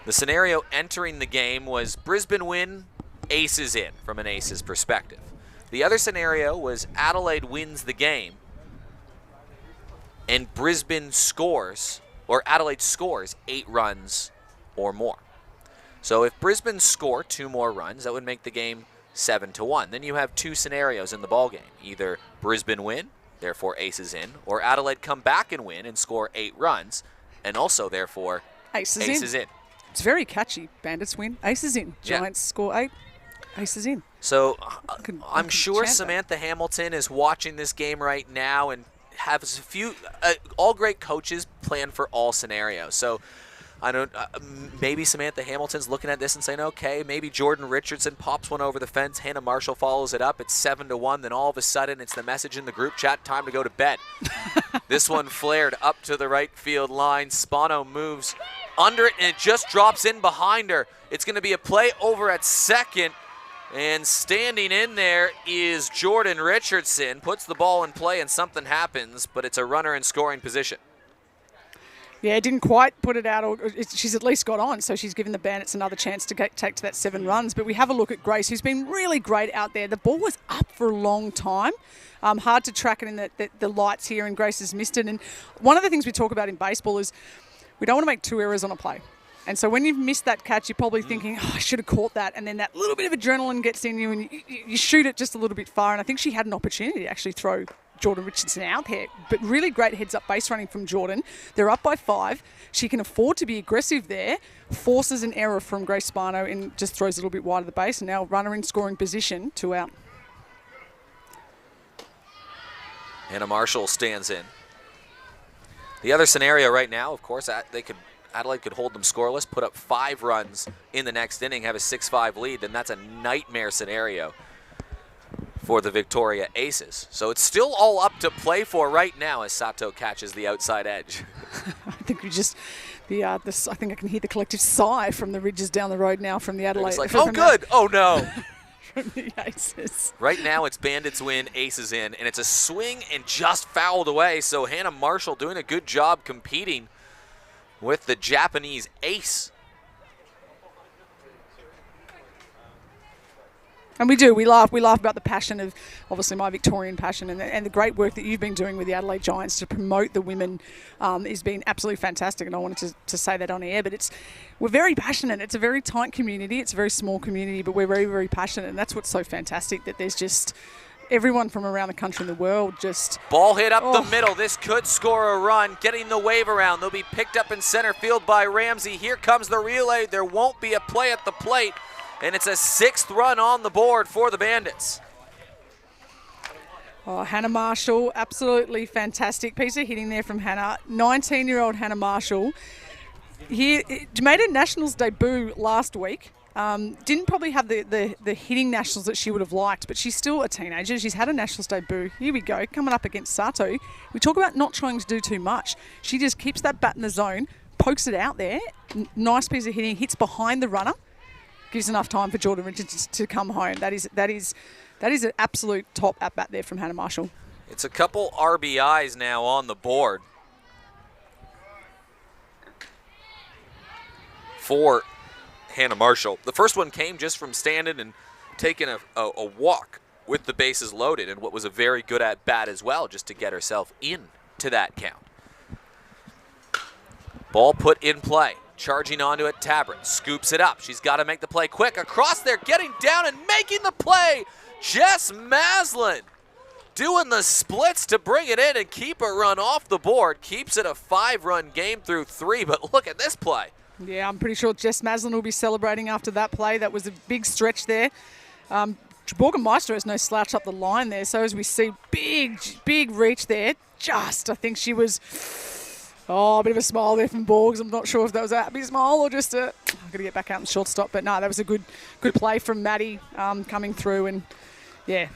The scenario entering the game was Brisbane win, Aces in, from an Aces perspective. The other scenario was Adelaide wins the game, and Brisbane scores, or Adelaide scores 8 runs or more. So if Brisbane score 2 more runs, that would make the game 7-1. Then you have 2 scenarios in the ballgame. Either Brisbane win, therefore Aces in, or Adelaide come back and win and score 8 runs, and also therefore Aces in. It's very catchy. Bandits win, Aces in. Giants score 8, Aces in. So I'm sure Samantha Hamilton is watching this game right now and has a few, all great coaches plan for all scenarios. So I don't. Maybe Samantha Hamilton's looking at this and saying, okay, maybe Jordan Richardson pops one over the fence. Hannah Marshall follows it up. It's 7-1. Then all of a sudden, it's the message in the group chat, time to go to bed. This one flared up to the right field line. Spano moves under it, and it just drops in behind her. It's going to be a play over at second. And standing in there is Jordan Richardson. Puts the ball in play, and something happens, but it's a runner in scoring position. Yeah, didn't quite put it out. She's at least got on, so she's given the Bandits another chance to take to that 7 runs. But we have a look at Grace, who's been really great out there. The ball was up for a long time. Hard to track it in the lights here, and Grace has missed it. And one of the things we talk about in baseball is we don't want to make 2 errors on a play. And so when you've missed that catch, you're probably thinking, I should have caught that. And then that little bit of adrenaline gets in you, and you shoot it just a little bit far. And I think she had an opportunity to actually throw Jordan Richardson out there. But really great heads-up base running from Jordan. They're up by 5. She can afford to be aggressive there, forces an error from Grace Spano and just throws a little bit wide of the base. And now runner in scoring position, 2 out. Hannah Marshall stands in. The other scenario right now, of course, Adelaide could hold them scoreless, put up 5 runs in the next inning, have a 6-5 lead, then that's a nightmare scenario for the Victoria Aces. So it's still all up to play for right now as Sato catches the outside edge. I think we just, I think I can hear the collective sigh from the ridges down the road now from the Adelaide. It's like, oh good, oh no. From the Aces. Right now it's Bandits win, Aces in, and it's a swing and just fouled away. So Hannah Marshall doing a good job competing with the Japanese ace. And we do. We laugh about the passion of, obviously, my Victorian passion and the great work that you've been doing with the Adelaide Giants to promote the women has been absolutely fantastic. And I wanted to say that on air. But we're very passionate. It's a very tight community. It's a very small community, but we're very, very passionate. And that's what's so fantastic, that there's just everyone from around the country and the world just... Ball hit up the middle. This could score a run. Getting the wave around. They'll be picked up in center field by Ramsay. Here comes the relay. There won't be a play at the plate. And it's a 6th run on the board for the Bandits. Hannah Marshall, absolutely fantastic piece of hitting there from Hannah. 19-year-old Hannah Marshall. Made a Nationals debut last week. Didn't probably have the hitting Nationals that she would have liked, but she's still a teenager. She's had a Nationals debut. Here we go, coming up against Sato. We talk about not trying to do too much. She just keeps that bat in the zone, pokes it out there. Nice piece of hitting, hits behind the runner. Gives enough time for Jordan Richardson to come home. That is an absolute top at bat there from Hannah Marshall. It's a couple RBIs now on the board for Hannah Marshall. The first one came just from standing and taking a walk with the bases loaded, and what was a very good at bat as well, just to get herself into that count. Ball put in play. Charging onto it, Tabert scoops it up. She's got to make the play quick. Across there, getting down and making the play. Jess Maslin doing the splits to bring it in and keep a run off the board. Keeps it a 5-run game through 3, but look at this play. Yeah, I'm pretty sure Jess Maslin will be celebrating after that play. That was a big stretch there. Borgenmeister has no slouch up the line there, so as we see, big reach there. I think she was... a bit of a smile there from Borgs. I'm not sure if that was a happy smile or just I've got to get back out in shortstop. But no, that was a good play from Maddie coming through. And, yeah.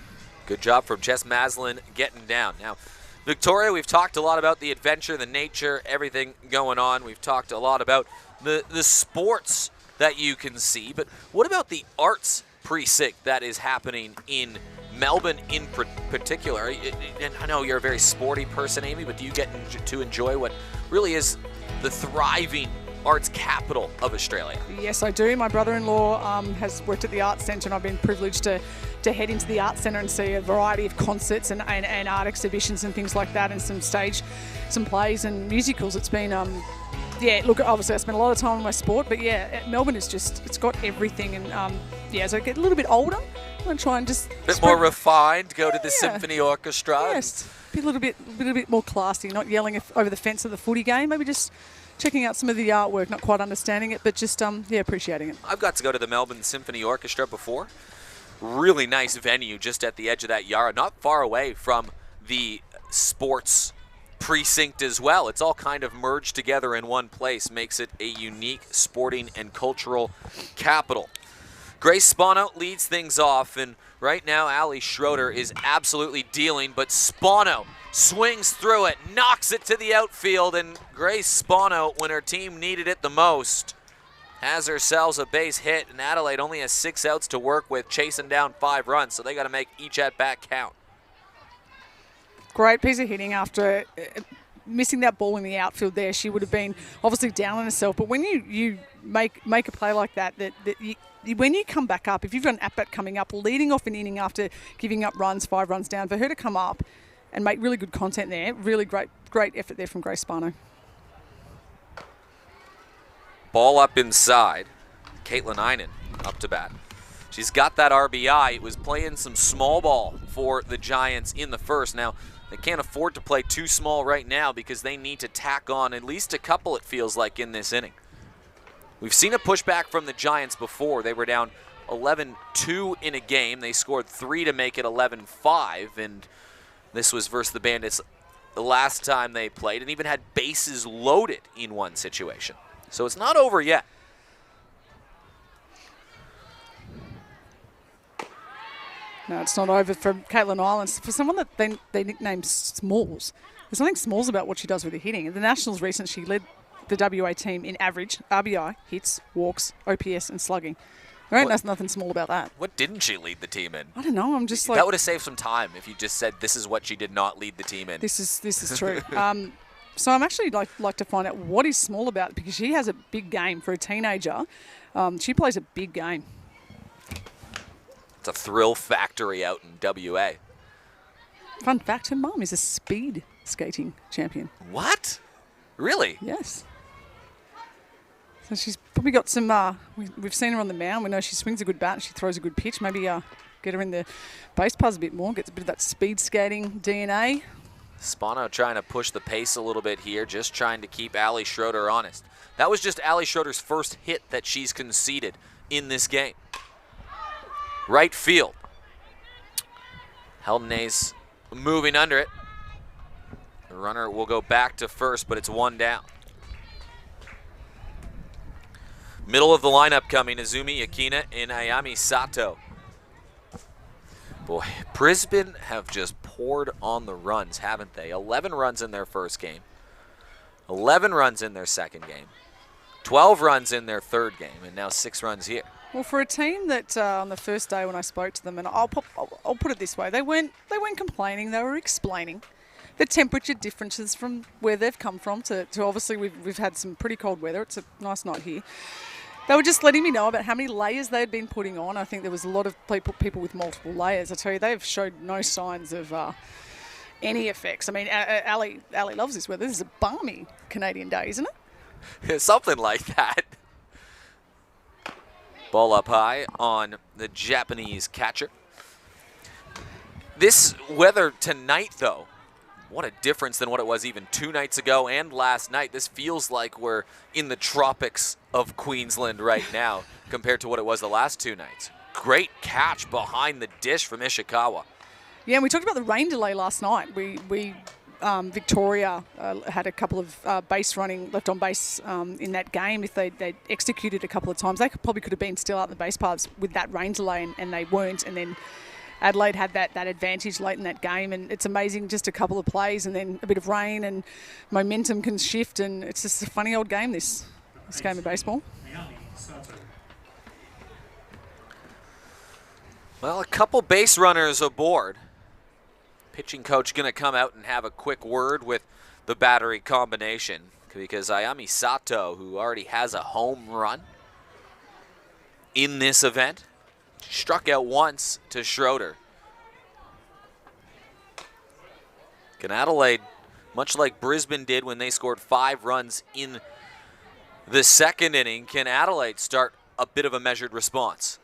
Good job from Jess Maslin getting down. Now, Victoria, we've talked a lot about the adventure, the nature, everything going on. We've talked a lot about the sports that you can see. But what about the arts precinct that is happening in Melbourne in particular, and I know you're a very sporty person, Amy, but do you get to enjoy what really is the thriving arts capital of Australia? Yes, I do. My brother-in-law has worked at the Arts Centre, and I've been privileged to head into the Arts Centre and see a variety of concerts and art exhibitions and things like that, and some plays and musicals. It's been, yeah, look, obviously I spent a lot of time on my sport, but yeah, Melbourne is just, it's got everything. And yeah, as I get a little bit older, I'm going to try and just... A bit more refined, go to the symphony orchestra. Yes, be a little bit more classy, not yelling over the fence of the footy game, maybe just checking out some of the artwork, not quite understanding it, but just, yeah, appreciating it. I've got to go to the Melbourne Symphony Orchestra before. Really nice venue just at the edge of that yard, not far away from the sports precinct as well. It's all kind of merged together in one place, makes it a unique sporting and cultural capital. Grace Spano leads things off, and right now Ali Schroeder is absolutely dealing, but Spano swings through it, knocks it to the outfield, and Grace Spano, when her team needed it the most, has herself a base hit, and Adelaide only has 6 outs to work with, chasing down 5 runs, so they got to make each at-bat count. Great piece of hitting after missing that ball in the outfield there. She would have been obviously down on herself, but when you make a play like that when you come back up, if you've got an at-bat coming up, leading off an inning after giving up runs, 5 runs down, for her to come up and make really good content there, really great effort there from Grace Spano. Ball up inside. Caitlin Einen up to bat. She's got that RBI. It was playing some small ball for the Giants in the first. Now, they can't afford to play too small right now because they need to tack on at least a couple, it feels like, in this inning. We've seen a pushback from the Giants before. They were down 11-2 in a game. They scored 3 to make it 11-5, and this was versus the Bandits the last time they played, and even had bases loaded in one situation. So it's not over yet. No, it's not over for Caitlin Islands. For someone that they nicknamed Smalls, there's nothing Smalls about what she does with the hitting. At the Nationals recent, she led the WA team in average, RBI, hits, walks, OPS, and slugging. There ain't nothing small about that. What didn't she lead the team in? I don't know. I'm just like... That would have saved some time if you just said this is what she did not lead the team in. This is true. So I'm actually like to find out what is small about it, because she has a big game for a teenager. She plays a big game. It's a thrill factory out in WA. Fun fact, her mum is a speed skating champion. What? Really? Yes. So she's probably got some, we've seen her on the mound. We know she swings a good bat and she throws a good pitch. Maybe get her in the base paths a bit more, gets a bit of that speed skating DNA. Spano trying to push the pace a little bit here, just trying to keep Ali Schroeder honest. That was just Ali Schroeder's first hit that she's conceded in this game. Right field. Heldenay's moving under it. The runner will go back to first, but it's 1 down. Middle of the lineup coming, Izumi Akina and Ayami Sato. Boy, Brisbane have just poured on the runs, haven't they? 11 runs in their first game. 11 runs in their second game. 12 runs in their third game, and now 6 runs here. Well, for a team that on the first day when I spoke to them, and I'll put it this way, they weren't complaining, they were explaining the temperature differences from where they've come from to obviously we've had some pretty cold weather. It's a nice night here. They were just letting me know about how many layers they had been putting on. I think there was a lot of people with multiple layers. I tell you, they've showed no signs of any effects. I mean, Ali loves this weather. This is a balmy Canadian day, isn't it? Something like that. Ball up high on the Japanese catcher. This weather tonight, though, what a difference than what it was even 2 nights ago and last night. This feels like we're in the tropics of Queensland right now compared to what it was the last 2 nights. Great catch behind the dish from Ishikawa. Yeah, and we talked about the rain delay last night. Victoria had a couple of base running left on base in that game. If they'd executed a couple of times, they probably could have been still out in the base paths with that rain delay, and they weren't. And then Adelaide had that advantage late in that game, and it's amazing, just a couple of plays and then a bit of rain and momentum can shift, and it's just a funny old game, this game of baseball. Well, a couple base runners aboard. Pitching coach going to come out and have a quick word with the battery combination because Ayami Sato, who already has a home run in this event, struck out once to Schroeder. Can Adelaide, much like Brisbane did when they scored 5 runs in the second inning, can Adelaide start a bit of a measured response?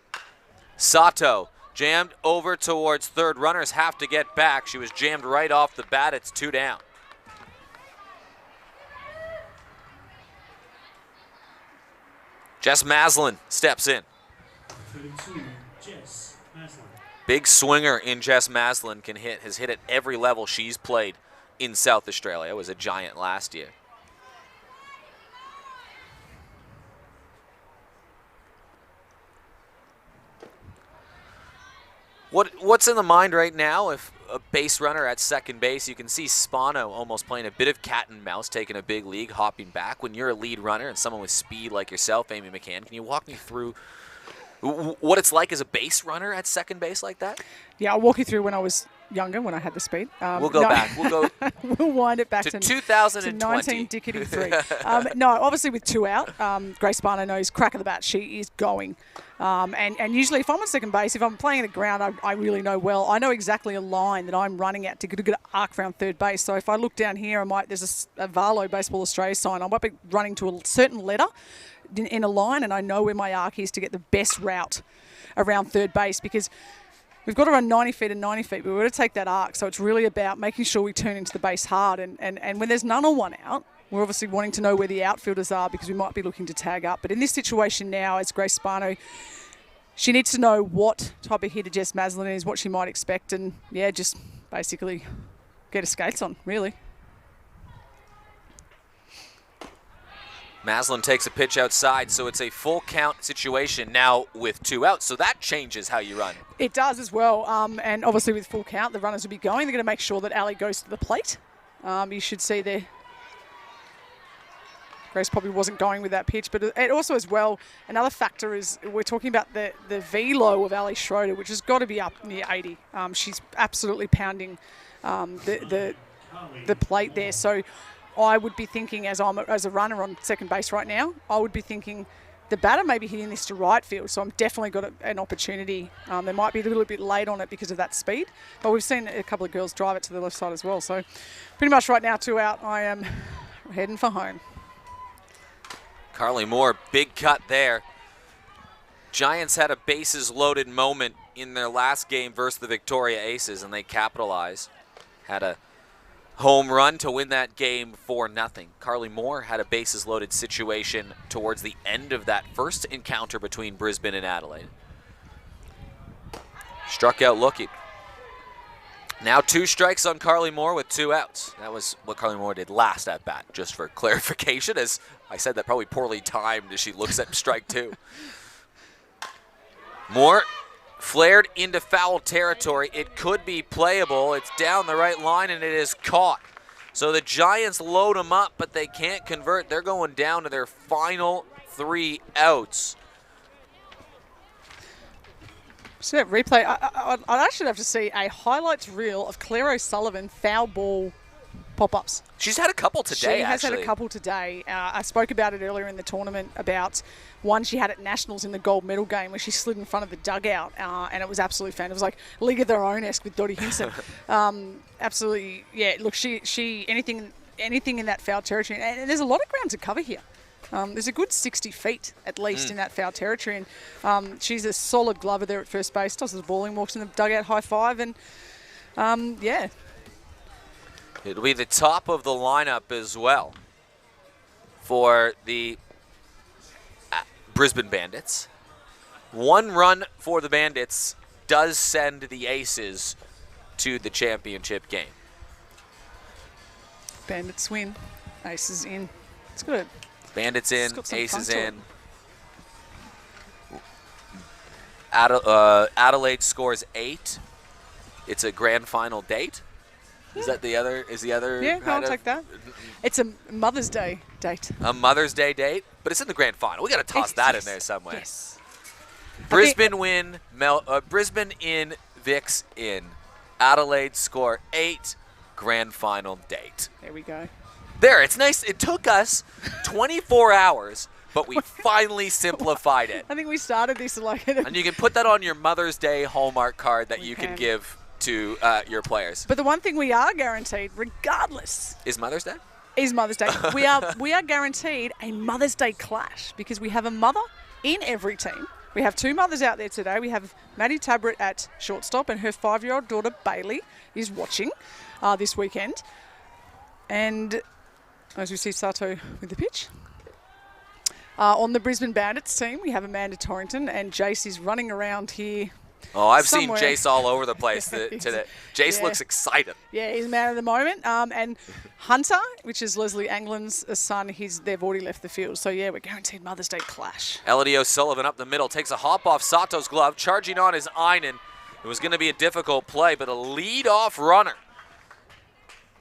Sato jammed over towards third. Runners have to get back. She was jammed right off the bat. It's 2 down. Jess Maslin steps in. 32, Jess Maslin. Big swinger in Jess Maslin has hit at every level she's played in South Australia. Was a giant last year. What's in the mind right now? If a base runner at second base, you can see Spano almost playing a bit of cat and mouse, taking a big league, hopping back. When you're a lead runner and someone with speed like yourself, Amy McCann, can you walk me through what it's like as a base runner at second base like that? Yeah, I'll walk you through when I was younger, when I had the speed. We'll go back. We'll go. We'll wind it back to to 2020. To 1953. No, obviously with 2 out, Grace Spano knows crack of the bat. She is going. And usually if I'm on second base, if I'm playing at the ground, I really know well. I know exactly a line that I'm running at to get a good arc around third base. So if I look down here, there's a Varlo Baseball Australia sign. I might be running to a certain letter in a line, and I know where my arc is to get the best route around third base, because we've got to run 90 feet and 90 feet, but we've got to take that arc. So it's really about making sure we turn into the base hard. And when there's none or one out, we're obviously wanting to know where the outfielders are because we might be looking to tag up. But in this situation now, as Grace Spano, she needs to know what type of hitter Jess Maslin is, what she might expect, and, yeah, just basically get her skates on, really. Maslin takes a pitch outside, so it's a full count situation now with 2 outs. So that changes how you run. It does as well. And obviously with full count, the runners will be going. They're going to make sure that Ali goes to the plate. You should see there. Grace probably wasn't going with that pitch, but it also as well, another factor is we're talking about the velo of Ali Schroeder, which has got to be up near 80. She's absolutely pounding the plate there. So I would be thinking, as a runner on second base right now, I would be thinking the batter may be hitting this to right field, so I'm definitely got an opportunity. They might be a little bit late on it because of that speed, but we've seen a couple of girls drive it to the left side as well. So pretty much right now, 2 out, I am heading for home. Carly Moore, big cut there. Giants had a bases loaded moment in their last game versus the Victoria Aces, and they capitalized. Had a home run to win that game 4-0. Carly Moore had a bases loaded situation towards the end of that first encounter between Brisbane and Adelaide. Struck out looking. Now 2 strikes on Carly Moore with 2 outs. That was what Carly Moore did last at bat, just for clarification, as I said that probably poorly timed as she looks at strike 2. Moore flared into foul territory. It could be playable. It's down the right line, and it is caught. So the Giants load them up, but they can't convert. They're going down to their final 3 outs. So replay, I'd actually have to see a highlights reel of Claire O'Sullivan foul ball pop-ups. She's had a couple today, She has actually. had a couple today. I spoke about it earlier in the tournament about one she had at Nationals in the gold medal game where she slid in front of the dugout, and it was absolutely fan. It was like League of Their Own-esque with Dottie Hinson. Absolutely, yeah. Look, she anything in that foul territory, and there's a lot of ground to cover here. There's a good 60 feet at least in that foul territory, and she's a solid glover there at first base. Tosses the ball in, walks in the dugout, high five, and yeah. It'll be the top of the lineup as well for the Brisbane Bandits. 1 run for the Bandits does send the Aces to the championship game. Bandits win, Aces in. It's good. Bandits in, got some Aces fun to in. Adelaide scores 8. It's a grand final date. Is that the other? Is the other? Yeah, I'll take that. It's a Mother's Day date. A Mother's Day date, but it's in the grand final. We got to toss that in there somewhere. Yes. Brisbane win, Brisbane in, Vicks in. Adelaide score 8, grand final date. There we go. There, it's nice. It took us 24 hours, but we finally simplified it. I think we started this like... And you can put that on your Mother's Day Hallmark card that you can can. give to your players. But the one thing we are guaranteed, regardless, Is Mother's Day? is Mother's Day. we are guaranteed a Mother's Day clash because we have a mother in every team. We have 2 mothers out there today. We have Maddie Tabrett at shortstop, and her 5-year-old daughter Bailey is watching this weekend. And as we see Sato with the pitch. On the Brisbane Bandits team, we have Amanda Torrington, and Jace is running around here. Oh, I've somewhere. seen Jace all over the place today. Jace looks excited. Yeah, he's man of the moment. And Hunter, which is Leslie Anglin's son, they've already left the field. So, yeah, we're guaranteed Mother's Day clash. Elodie O'Sullivan up the middle, takes a hop off Sato's glove. Charging on is Einan. It was going to be a difficult play, but a lead-off runner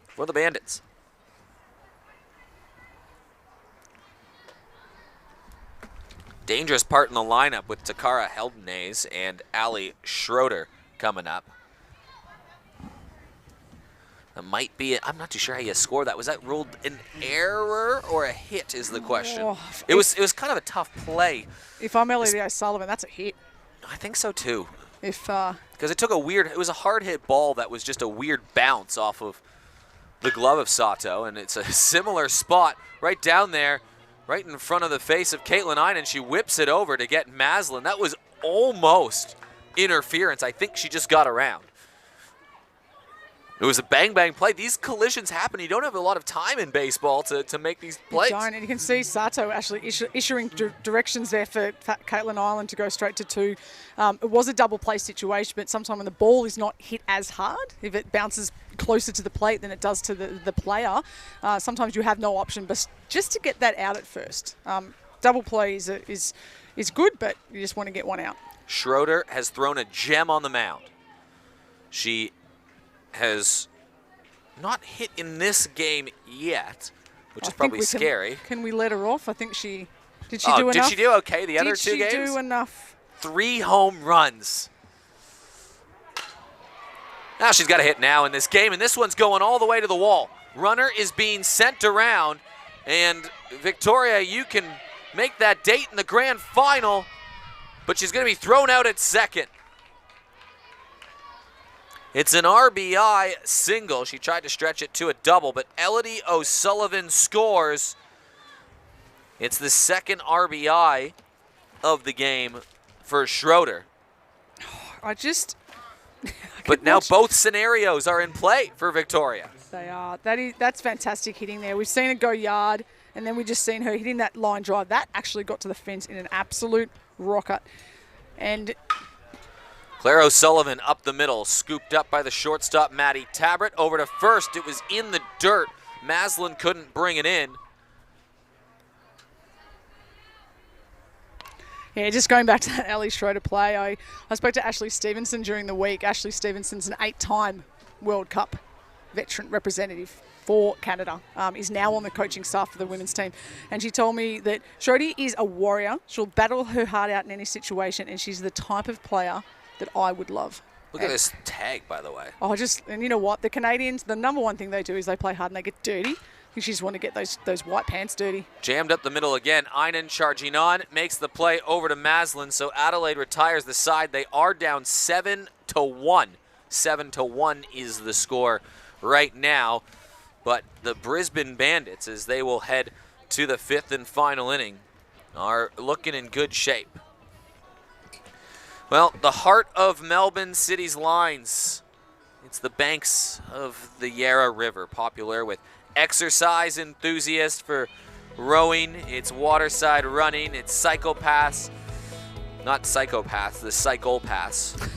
for the Bandits. Dangerous part in the lineup with Takara Heldenays and Ali Schroeder coming up. That might be I'm not too sure how you score that. Was that ruled an error or a hit is the question. Oh, it was kind of a tough play. If I'm Elodie O'Sullivan, that's a hit. I think so too. Because it took it was a hard hit ball that was just a weird bounce off of the glove of Sato, and it's a similar spot right down there, right in front of the face of Caitlin Einan. She whips it over to get Maslin. That was almost interference. I think she just got around. It was a bang-bang play. These collisions happen. You don't have a lot of time in baseball to make these plays. You don't, and you can see Sato actually issuing directions there for Caitlin Einan to go straight to 2. It was a double play situation, but sometimes when the ball is not hit as hard, if it bounces closer to the plate than it does to the player, sometimes you have no option but just to get that out at first. Double play is good, but you just want to get one out. Schroeder has thrown a gem on the mound. She has not hit in this game yet, which is probably scary. Can we let her off? I think did she do enough? Did she do okay the other 2 games? Did she do enough? 3 home runs. Now she's got a hit now in this game, and this one's going all the way to the wall. Runner is being sent around, and Victoria, you can make that date in the grand final, but she's going to be thrown out at second. It's an RBI single. She tried to stretch it to a double, but Elodie O'Sullivan scores. It's the second RBI of the game for Schroeder. But now both scenarios are in play for Victoria. They are. That's fantastic hitting there. We've seen it go yard, and then we just seen her hitting that line drive. That actually got to the fence in an absolute rocket. And Claire O'Sullivan up the middle, scooped up by the shortstop, Maddie Tabrett. Over to first. It was in the dirt. Maslin couldn't bring it in. Yeah, just going back to that Ali Schroeder play, I spoke to Ashley Stevenson during the week. Ashley Stevenson's an 8-time World Cup veteran representative for Canada, is now on the coaching staff for the women's team. And she told me that Schroeder is a warrior. She'll battle her heart out in any situation, and she's the type of player that I would love. Look at this tag, by the way. And you know what? The Canadians, the number one thing they do is they play hard and they get dirty. You just want to get those white pants dirty. Jammed up the middle again. Einan charging on, makes the play over to Maslin. So Adelaide retires the side. They are down 7-1. 7-1 is the score right now. But the Brisbane Bandits, as they will head to the 5th and final inning, are looking in good shape. Well, the heart of Melbourne City's lines. It's the banks of the Yarra River, popular with exercise enthusiasts for rowing. It's waterside running. It's psychopaths. Not psychopaths, the psychopaths,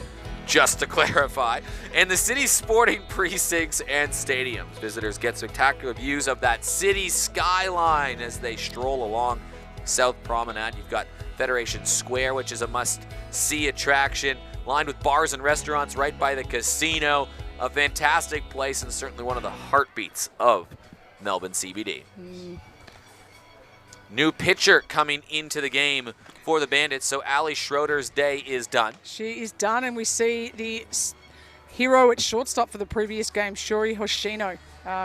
just to clarify. And the city's sporting precincts and stadiums. Visitors get spectacular views of that city skyline as they stroll along South Promenade. You've got Federation Square, which is a must-see attraction, lined with bars and restaurants right by the casino. A fantastic place and certainly one of the heartbeats of Melbourne CBD. New pitcher coming into the game for the Bandits, so Ali Schroeder's day is done. She is done, and we see the hero at shortstop for the previous game, Shuri Hoshino,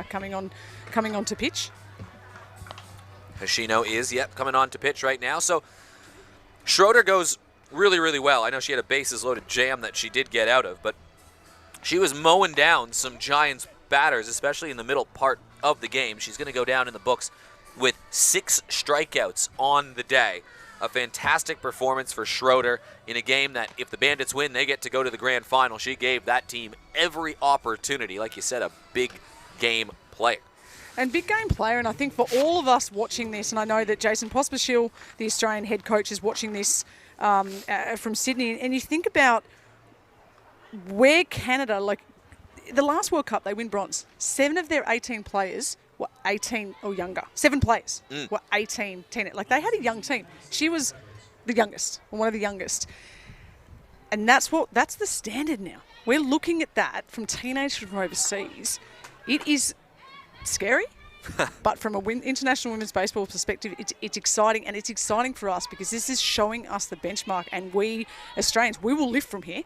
coming on to pitch. Hoshino is, coming on to pitch right now. So Schroeder goes really, really well. I know she had a bases-loaded jam that she did get out of, but she was mowing down some Giants batters, especially in the middle part of the game. She's going to go down in the books with 6 strikeouts on the day. A fantastic performance for Schroeder in a game that if the Bandits win, they get to go to the grand final. She gave that team every opportunity. Like you said, a big game player. And big game player, and I think for all of us watching this, and I know that Jason Pospisil, the Australian head coach, is watching this from Sydney, and you think about where Canada, like the last World Cup, they win bronze. 7 of their 18 players were 18 or younger. 7 players were 18, 10. Like, they had a young team. She was the youngest, or one of the youngest. And that's the standard now. We're looking at that from teenagers from overseas. It is scary, but from an international women's baseball perspective, it's exciting, and it's exciting for us because this is showing us the benchmark, and we Australians, we will lift from here.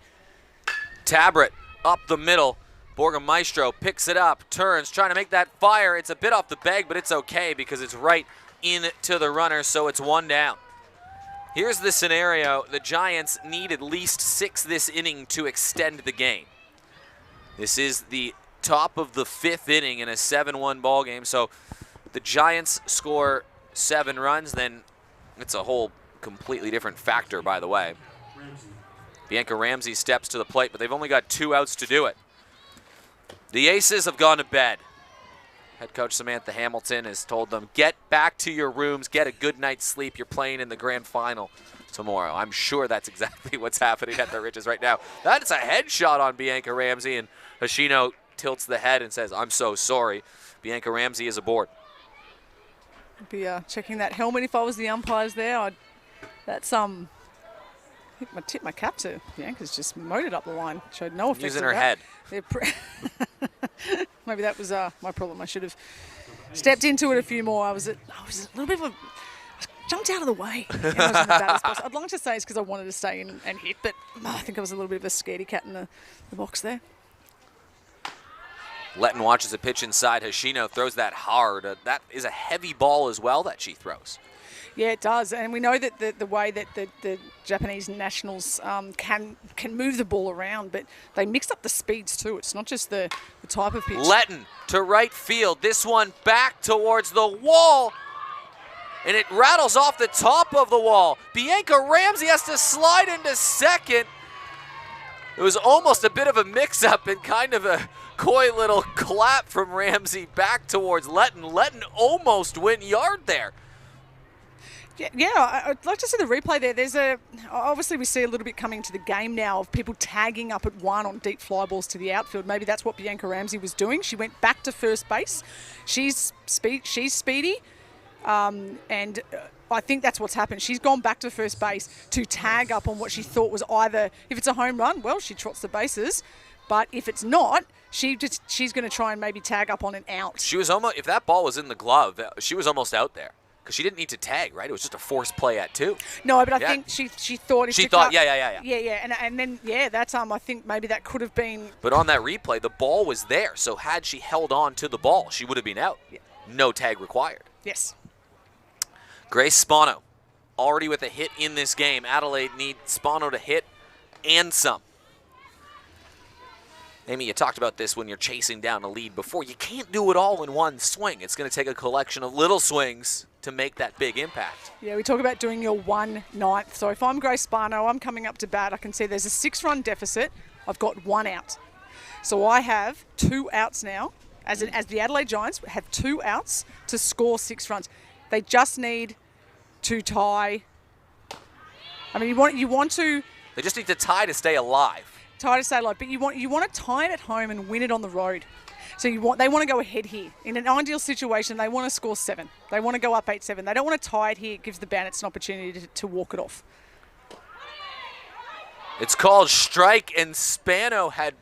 Tabret up the middle. Borgamaestro picks it up, turns, trying to make that fire. It's a bit off the bag, but it's okay because it's right into the runner, so it's 1 down. Here's the scenario. The Giants need at least 6 this inning to extend the game. This is the top of the 5th inning in a 7-1 ball game, so the Giants score 7 runs, then it's a whole completely different factor, by the way. Ramsay. Bianca Ramsay steps to the plate, but they've only got 2 outs to do it. The Aces have gone to bed. Head coach Samantha Hamilton has told them, get back to your rooms, get a good night's sleep. You're playing in the grand final tomorrow. I'm sure that's exactly what's happening at the Riches right now. That's a headshot on Bianca Ramsay, and Hoshino tilts the head and says, I'm so sorry. Bianca Ramsay is aboard. I'd be checking that helmet if I was the umpires there. That's I think I tip my cap to Bianca's just mowed it up the line. Showed no effect. Using her head. Maybe that was my problem. I should have stepped into it a few more. I was a little bit of I jumped out of the way. I was in the batter's box. I'd like to say it's because I wanted to stay in and hit, but I think I was a little bit of a scaredy cat in the box there. Letton watches a pitch inside. Hoshino throws that hard. That is a heavy ball as well that she throws. Yeah, it does, and we know that the way that the Japanese nationals can move the ball around, but they mix up the speeds too. It's not just the type of pitch. Letton to right field. This one back towards the wall, and it rattles off the top of the wall. Bianca Ramsay has to slide into second. It was almost a bit of a mix-up and kind of a coy little clap from Ramsay back towards Letton. Letton almost went yard there. Yeah, I'd like to see the replay there. Obviously we see a little bit coming to the game now of people tagging up at 1 on deep fly balls to the outfield. Maybe that's what Bianca Ramsay was doing. She went back to first base. She's speedy, and I think that's what's happened. She's gone back to first base to tag up on what she thought was either, if it's a home run, well, she trots the bases, but if it's not, she's going to try and maybe tag up on an out. She was almost, if that ball was in the glove, she was almost out there. Because she didn't need to tag, right? It was just a forced play at 2. No, but I think she thought... She thought, yeah. And then, that's, I think maybe that could have been... But on that replay, the ball was there. So had she held on to the ball, she would have been out. Yeah. No tag required. Yes. Grace Spano, already with a hit in this game. Adelaide need Spano to hit and some. Amy, you talked about this when you're chasing down a lead before. You can't do it all in one swing. It's going to take a collection of little swings to make that big impact. Yeah, we talk about doing your 1/9. So if I'm Grace Spano, I'm coming up to bat. I can see there's a 6-run deficit. I've got 1 out. So I have 2 outs now. As the Adelaide Giants have 2 outs to score 6 runs. They just need to tie. I mean, you want to... They just need to tie to stay alive. Tie to stay alive, but you want to tie it at home and win it on the road. So they want to go ahead here. In an ideal situation, they want to score 7. They want to go up 8-7. They don't want to tie it here. It gives the Bandits an opportunity to walk it off. It's called strike, and Spano had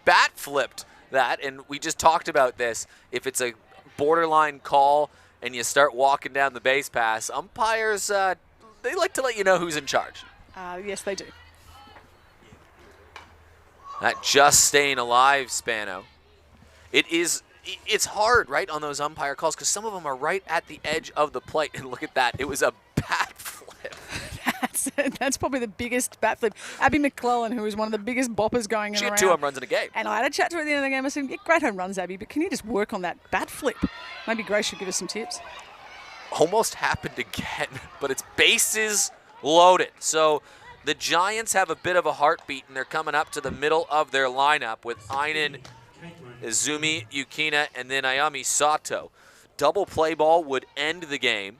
bat flipped that, and we just talked about this. If it's a borderline call and you start walking down the base pass, umpires, they like to let you know who's in charge. Yes, they do. That just staying alive, Spano. It's hard, right, on those umpire calls because some of them are right at the edge of the plate. And look at that. It was a bat flip. That's probably the biggest bat flip. Abby McClellan, who was one of the biggest boppers going She around. had 2 home runs in a game. And I had a chat to her at the end of the game. I said, yeah, great home runs, Abby, but can you just work on that bat flip? Maybe Grace should give us some tips. Almost happened again, but it's bases loaded. So the Giants have a bit of a heartbeat, and they're coming up to the middle of their lineup with Einen, Izumi, Yukina, and then Ayami Sato. Double play ball would end the game.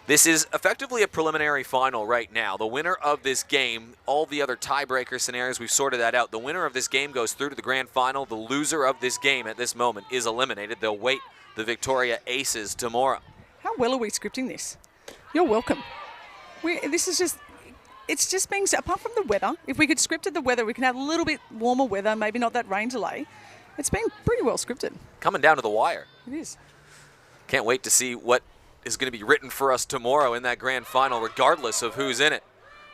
This is effectively a preliminary final right now. The winner of this game, all the other tiebreaker scenarios, we've sorted that out. The winner of this game goes through to the grand final. The loser of this game at this moment is eliminated. They'll wait the Victoria Aces tomorrow. How well are we scripting this? You're welcome. This is just... It's just being, apart from the weather, if we could scripted the weather, we can have a little bit warmer weather, maybe not that rain delay. It's been pretty well scripted. Coming down to the wire. It is. Can't wait to see what is going to be written for us tomorrow in that grand final, regardless of who's in it.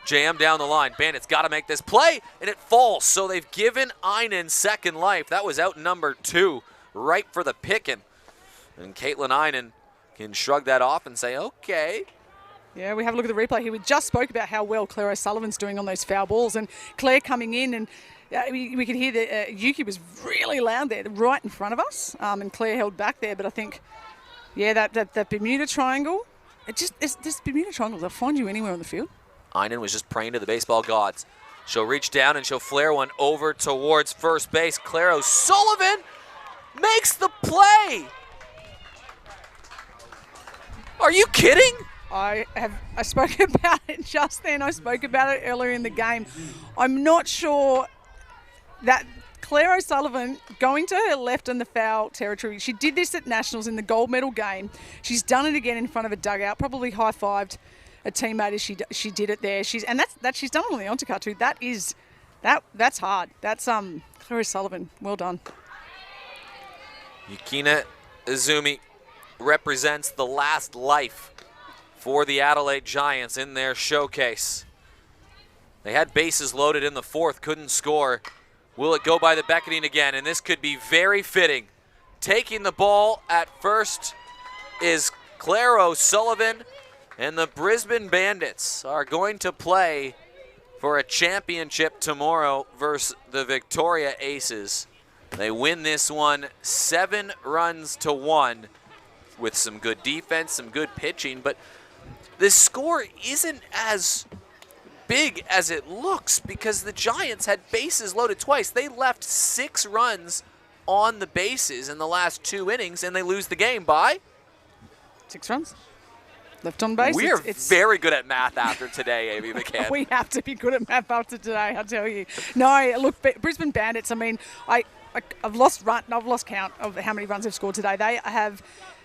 JM down the line. Bandits got to make this play, and it falls. So they've given Einen second life. That was out number 2, right for the picking. And Caitlin Einen can shrug that off and say, okay. Yeah, we have a look at the replay here. We just spoke about how well Claire O'Sullivan's doing on those foul balls, and Claire coming in, and we could hear that Yuki was really loud there, right in front of us, and Claire held back there. But I think, yeah, that Bermuda Triangle, this Bermuda Triangle, they'll find you anywhere on the field. Einen was just praying to the baseball gods. She'll reach down and she'll flare one over towards first base. Claire O'Sullivan makes the play. Are you kidding? I spoke about it just then. I spoke about it earlier in the game. I'm not sure that Claire O'Sullivan going to her left in the foul territory. She did this at Nationals in the gold medal game. She's done it again in front of a dugout. Probably high-fived a teammate as she did it there. She's done it on the onto too. That's hard. That's Claire O'Sullivan. Well done. Yukina Izumi represents the last life for the Adelaide Giants in their showcase. They had bases loaded in the 4th, couldn't score. Will it go by the beckoning again? And this could be very fitting. Taking the ball at first is Claire O'Sullivan, and the Brisbane Bandits are going to play for a championship tomorrow versus the Victoria Aces. They win this one 7-1 with some good defense, some good pitching, but this score isn't as big as it looks because the Giants had bases loaded twice. They left 6 runs on the bases in the last 2 innings, and they lose the game by 6 runs. Left on base. We are very good at math after today, Amy McCann. We have to be good at math after today, I tell you. No, look, Brisbane Bandits, I mean, I've lost count of how many runs they've scored today.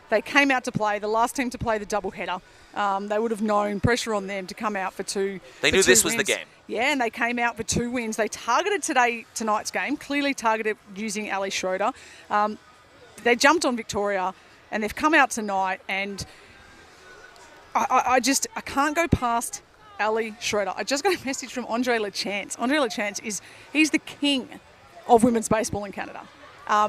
They came out to play, the last team to play the doubleheader. They would have known pressure on them to come out for 2. They knew this was the game. Yeah, and they came out for 2 wins. They targeted tonight's game, clearly targeted using Ali Schroeder. They jumped on Victoria, and they've come out tonight, and I can't go past Ali Schroeder. I just got a message from Andre Lachance. Andre Lachance he's the king of women's baseball in Canada.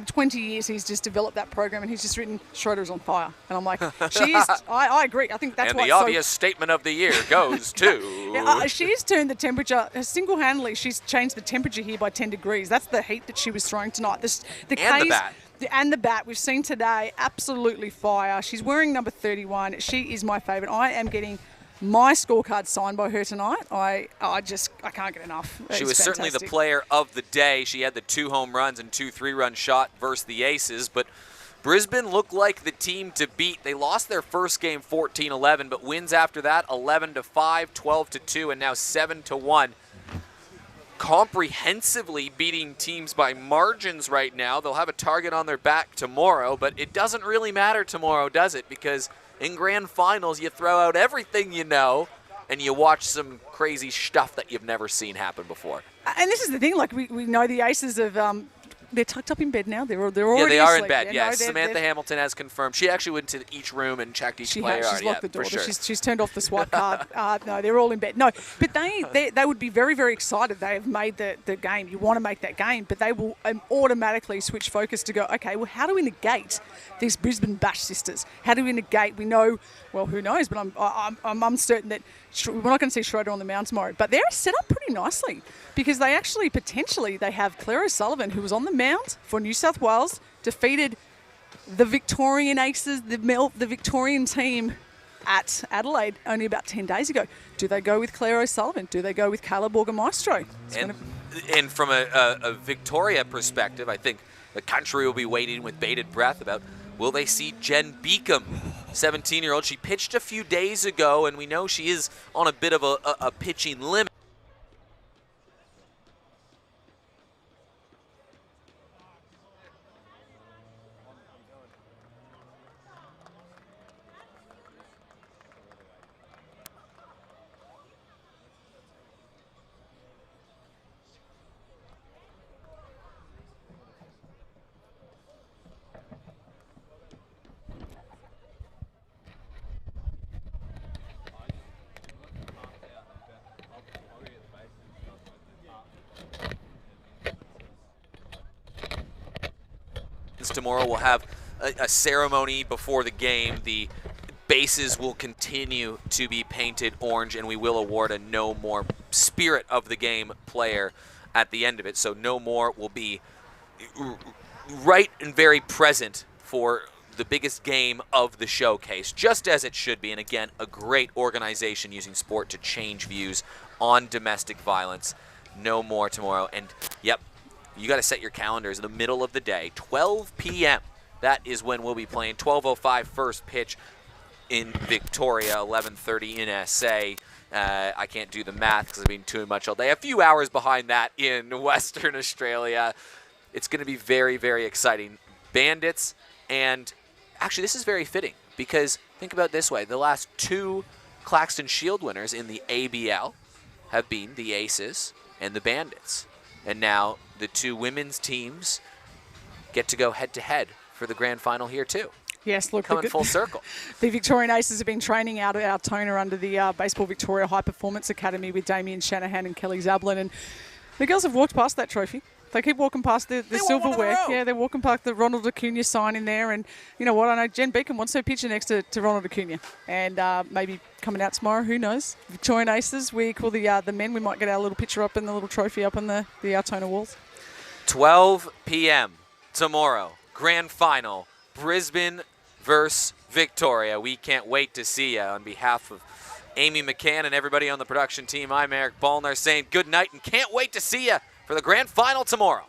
20 years he's just developed that program, and he's just written Schroeder's on fire. And I'm like, I agree. I think that's why. And the obvious statement of the year goes to... she's turned the temperature, single-handedly, she's changed the temperature here by 10 degrees. That's the heat that she was throwing tonight. The bat. And the bat we've seen today, absolutely fire. She's wearing number 31. She is my favourite. I am getting my scorecard signed by her tonight. I can't get enough. She was certainly the player of the day. She had the 2 home runs and 2 3-run shot versus the Aces, but Brisbane looked like the team to beat. They lost their first game 14-11, but wins after that 11-5, 12-2, and now 7-1. Comprehensively beating teams by margins right now. They'll have a target on their back tomorrow, but it doesn't really matter tomorrow, does it? Because in grand finals, you throw out everything you know, and you watch some crazy stuff that you've never seen happen before. And this is the thing, like we know the Aces have they're tucked up in bed now. They're already Yeah, they are asleep. in bed, You yes. know, Samantha Hamilton has confirmed. She actually went to each room and checked each player out. She's locked the door. For sure. She's turned off the swipe card. No, they're all in bed. No, but they would be very, very excited. They have made the game. You want to make that game, but they will automatically switch focus to go, okay, well, how do we negate these Brisbane Bash sisters? How do we negate? We know, well, who knows, but I'm certain that we're not going to see Schroeder on the mound tomorrow. But they're set up pretty nicely because they actually potentially they have Claire O'Sullivan, who was on the mound for New South Wales, defeated the Victorian Aces, the Victorian team at Adelaide only about 10 days ago. Do they go with Claire O'Sullivan? Do they go with Kayla Borgamaestro? And from a Victoria perspective, I think the country will be waiting with bated breath about will they see Jen Beacom, 17-year-old. She pitched a few days ago, and we know she is on a bit of a pitching limit. Tomorrow we'll have a ceremony before the game. The bases will continue to be painted orange, and we will award a No More Spirit of the Game player at the end of it. So No More will be right and very present for the biggest game of the showcase, just as it should be. And again, a great organization using sport to change views on domestic violence. No More tomorrow. And yep, you got to set your calendars in the middle of the day, 12 p.m. That is when we'll be playing. 12:05 first pitch in Victoria, 11:30 in SA. I can't do the math because I've been too much all day. A few hours behind that in Western Australia. It's going to be very, very exciting. Bandits, and actually this is very fitting because think about it this way. The last two Claxton Shield winners in the ABL have been the Aces and the Bandits. And now the two women's teams get to go head-to-head for the grand final here, too. Yes, look. Coming full circle. The Victorian Aces have been training out at Altona under the Baseball Victoria High Performance Academy with Damien Shanahan and Kelly Zablin. And the girls have walked past that trophy. They keep walking past the silverware. Yeah, they're walking past the Ronald Acuna sign in there. And you know what? I know Jen Beacom wants her picture next to Ronald Acuna. And maybe coming out tomorrow, who knows? Victorian Aces, we equal the men. We might get our little picture up and the little trophy up on the Altona walls. 12 p.m. tomorrow, grand final, Brisbane versus Victoria. We can't wait to see you. On behalf of Amy McCann and everybody on the production team, I'm Eric Ballner saying good night and can't wait to see you for the grand final tomorrow.